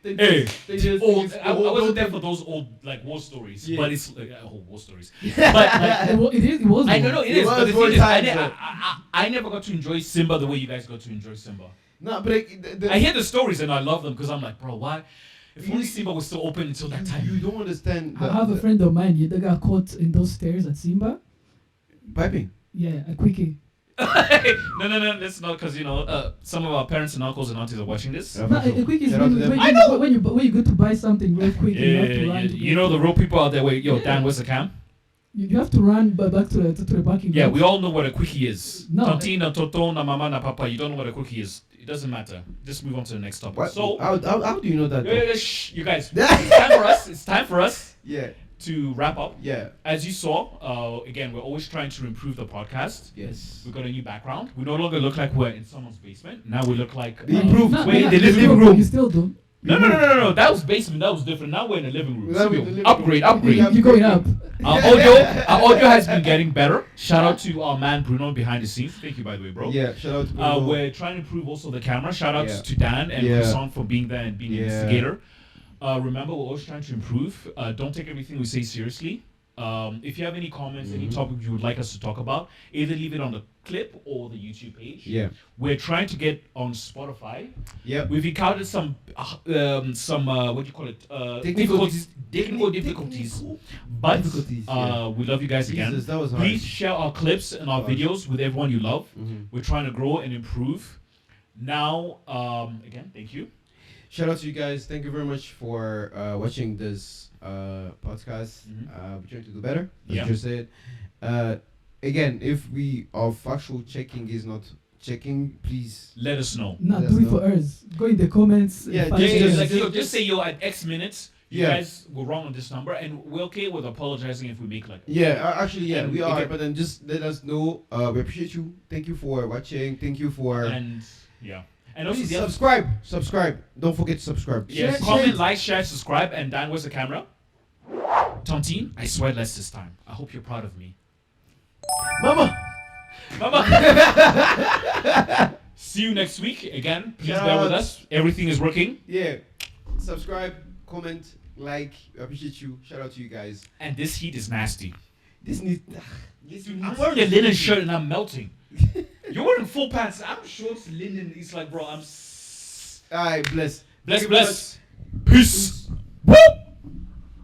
They just Old, I wasn't there for those old war stories, Yeah. but it's like war stories. But like, It was. I don't know, it is. But the was thing is, times, though. I never got to enjoy Simba the way you guys got to enjoy Simba. No, but like, I hear the stories and I love them because I'm like, bro, why? If only Simba was still open until that time. you don't understand. I have a friend of mine. That got caught in those stairs at Simba. Piping. Yeah, a quickie. No, that's not because some of our parents and uncles and aunties are watching this. Yeah. No, a quickie is Shout out to them. when you go to buy something real quick. You have to run. You know the real people out there. Wait, Dan, where's the cam? You have to run back to the parking lot. Yeah, we all know what a quickie is. No, Tantina, Toto, na mama, na papa. You don't know what a quickie is. It doesn't matter. Just move on to the next topic. What? So, How do you know that? shh, you guys. It's time for us Yeah. to wrap up. Yeah. As you saw, again, we're always trying to improve the podcast. Yes. We got a new background. We no longer look like we're in someone's basement. Now we look like We improved. No, Wait, no, the you living still- room. You still do. No. That was basement. That was different. Now we're in the living room. Now we're in So, the living upgrade. room. You're going up. Our audio has been getting better. Shout out to our man Bruno behind the scenes. Thank you, by the way, bro. Yeah. Shout out to Bruno. We're trying to improve also the camera. Shout out Yeah. to Dan and Yeah. Kusan for being there and being an Yeah. instigator. Remember, we're always trying to improve. Don't take everything we say seriously. If you have any comments, any topic you would like us to talk about, either leave it on the clip or the YouTube page. Yeah. We're trying to get on Spotify. Yep. We've encountered some what do you call it? Technical difficulties. But difficulties, yeah. we love you guys again. Jesus, that was hard. Please share our clips and our videos with everyone you love. Mhm. We're trying to grow and improve. Now, again, thank you. Shout out to you guys. Thank you very much for watching this podcast. Mhm. We're trying to do better, as Yeah. you just said. Again, if our factual checking is not checking, please. Let us know. Nah, Let do us it for us. Go in the comments. Yeah, find Just, us. just, like, just say at X minutes. You Yeah. guys were wrong on this number, and we're okay with apologizing if we make like. Yeah, actually, yeah, And we are. again- But then just let us know. We appreciate you. Thank you for watching. Thank you for. And yeah, and also Please the other, subscribe. Don't forget to subscribe. yes, Share- comment, share. like, share, subscribe, and Dan, where's the camera? Tontine, I swear less this time. I hope you're proud of me. Mama. Mama. See you next week again. Please bear with us. Everything is working. Yeah. Subscribe, comment, like, appreciate you. Shout out to you guys. And this heat is nasty. This needs. I'm wearing a linen shirt and I'm melting. You're wearing full pants. I'm shorts, linen. It's like, bro, Alright, bless. Bless, Thank you very bless. Peace. Woo!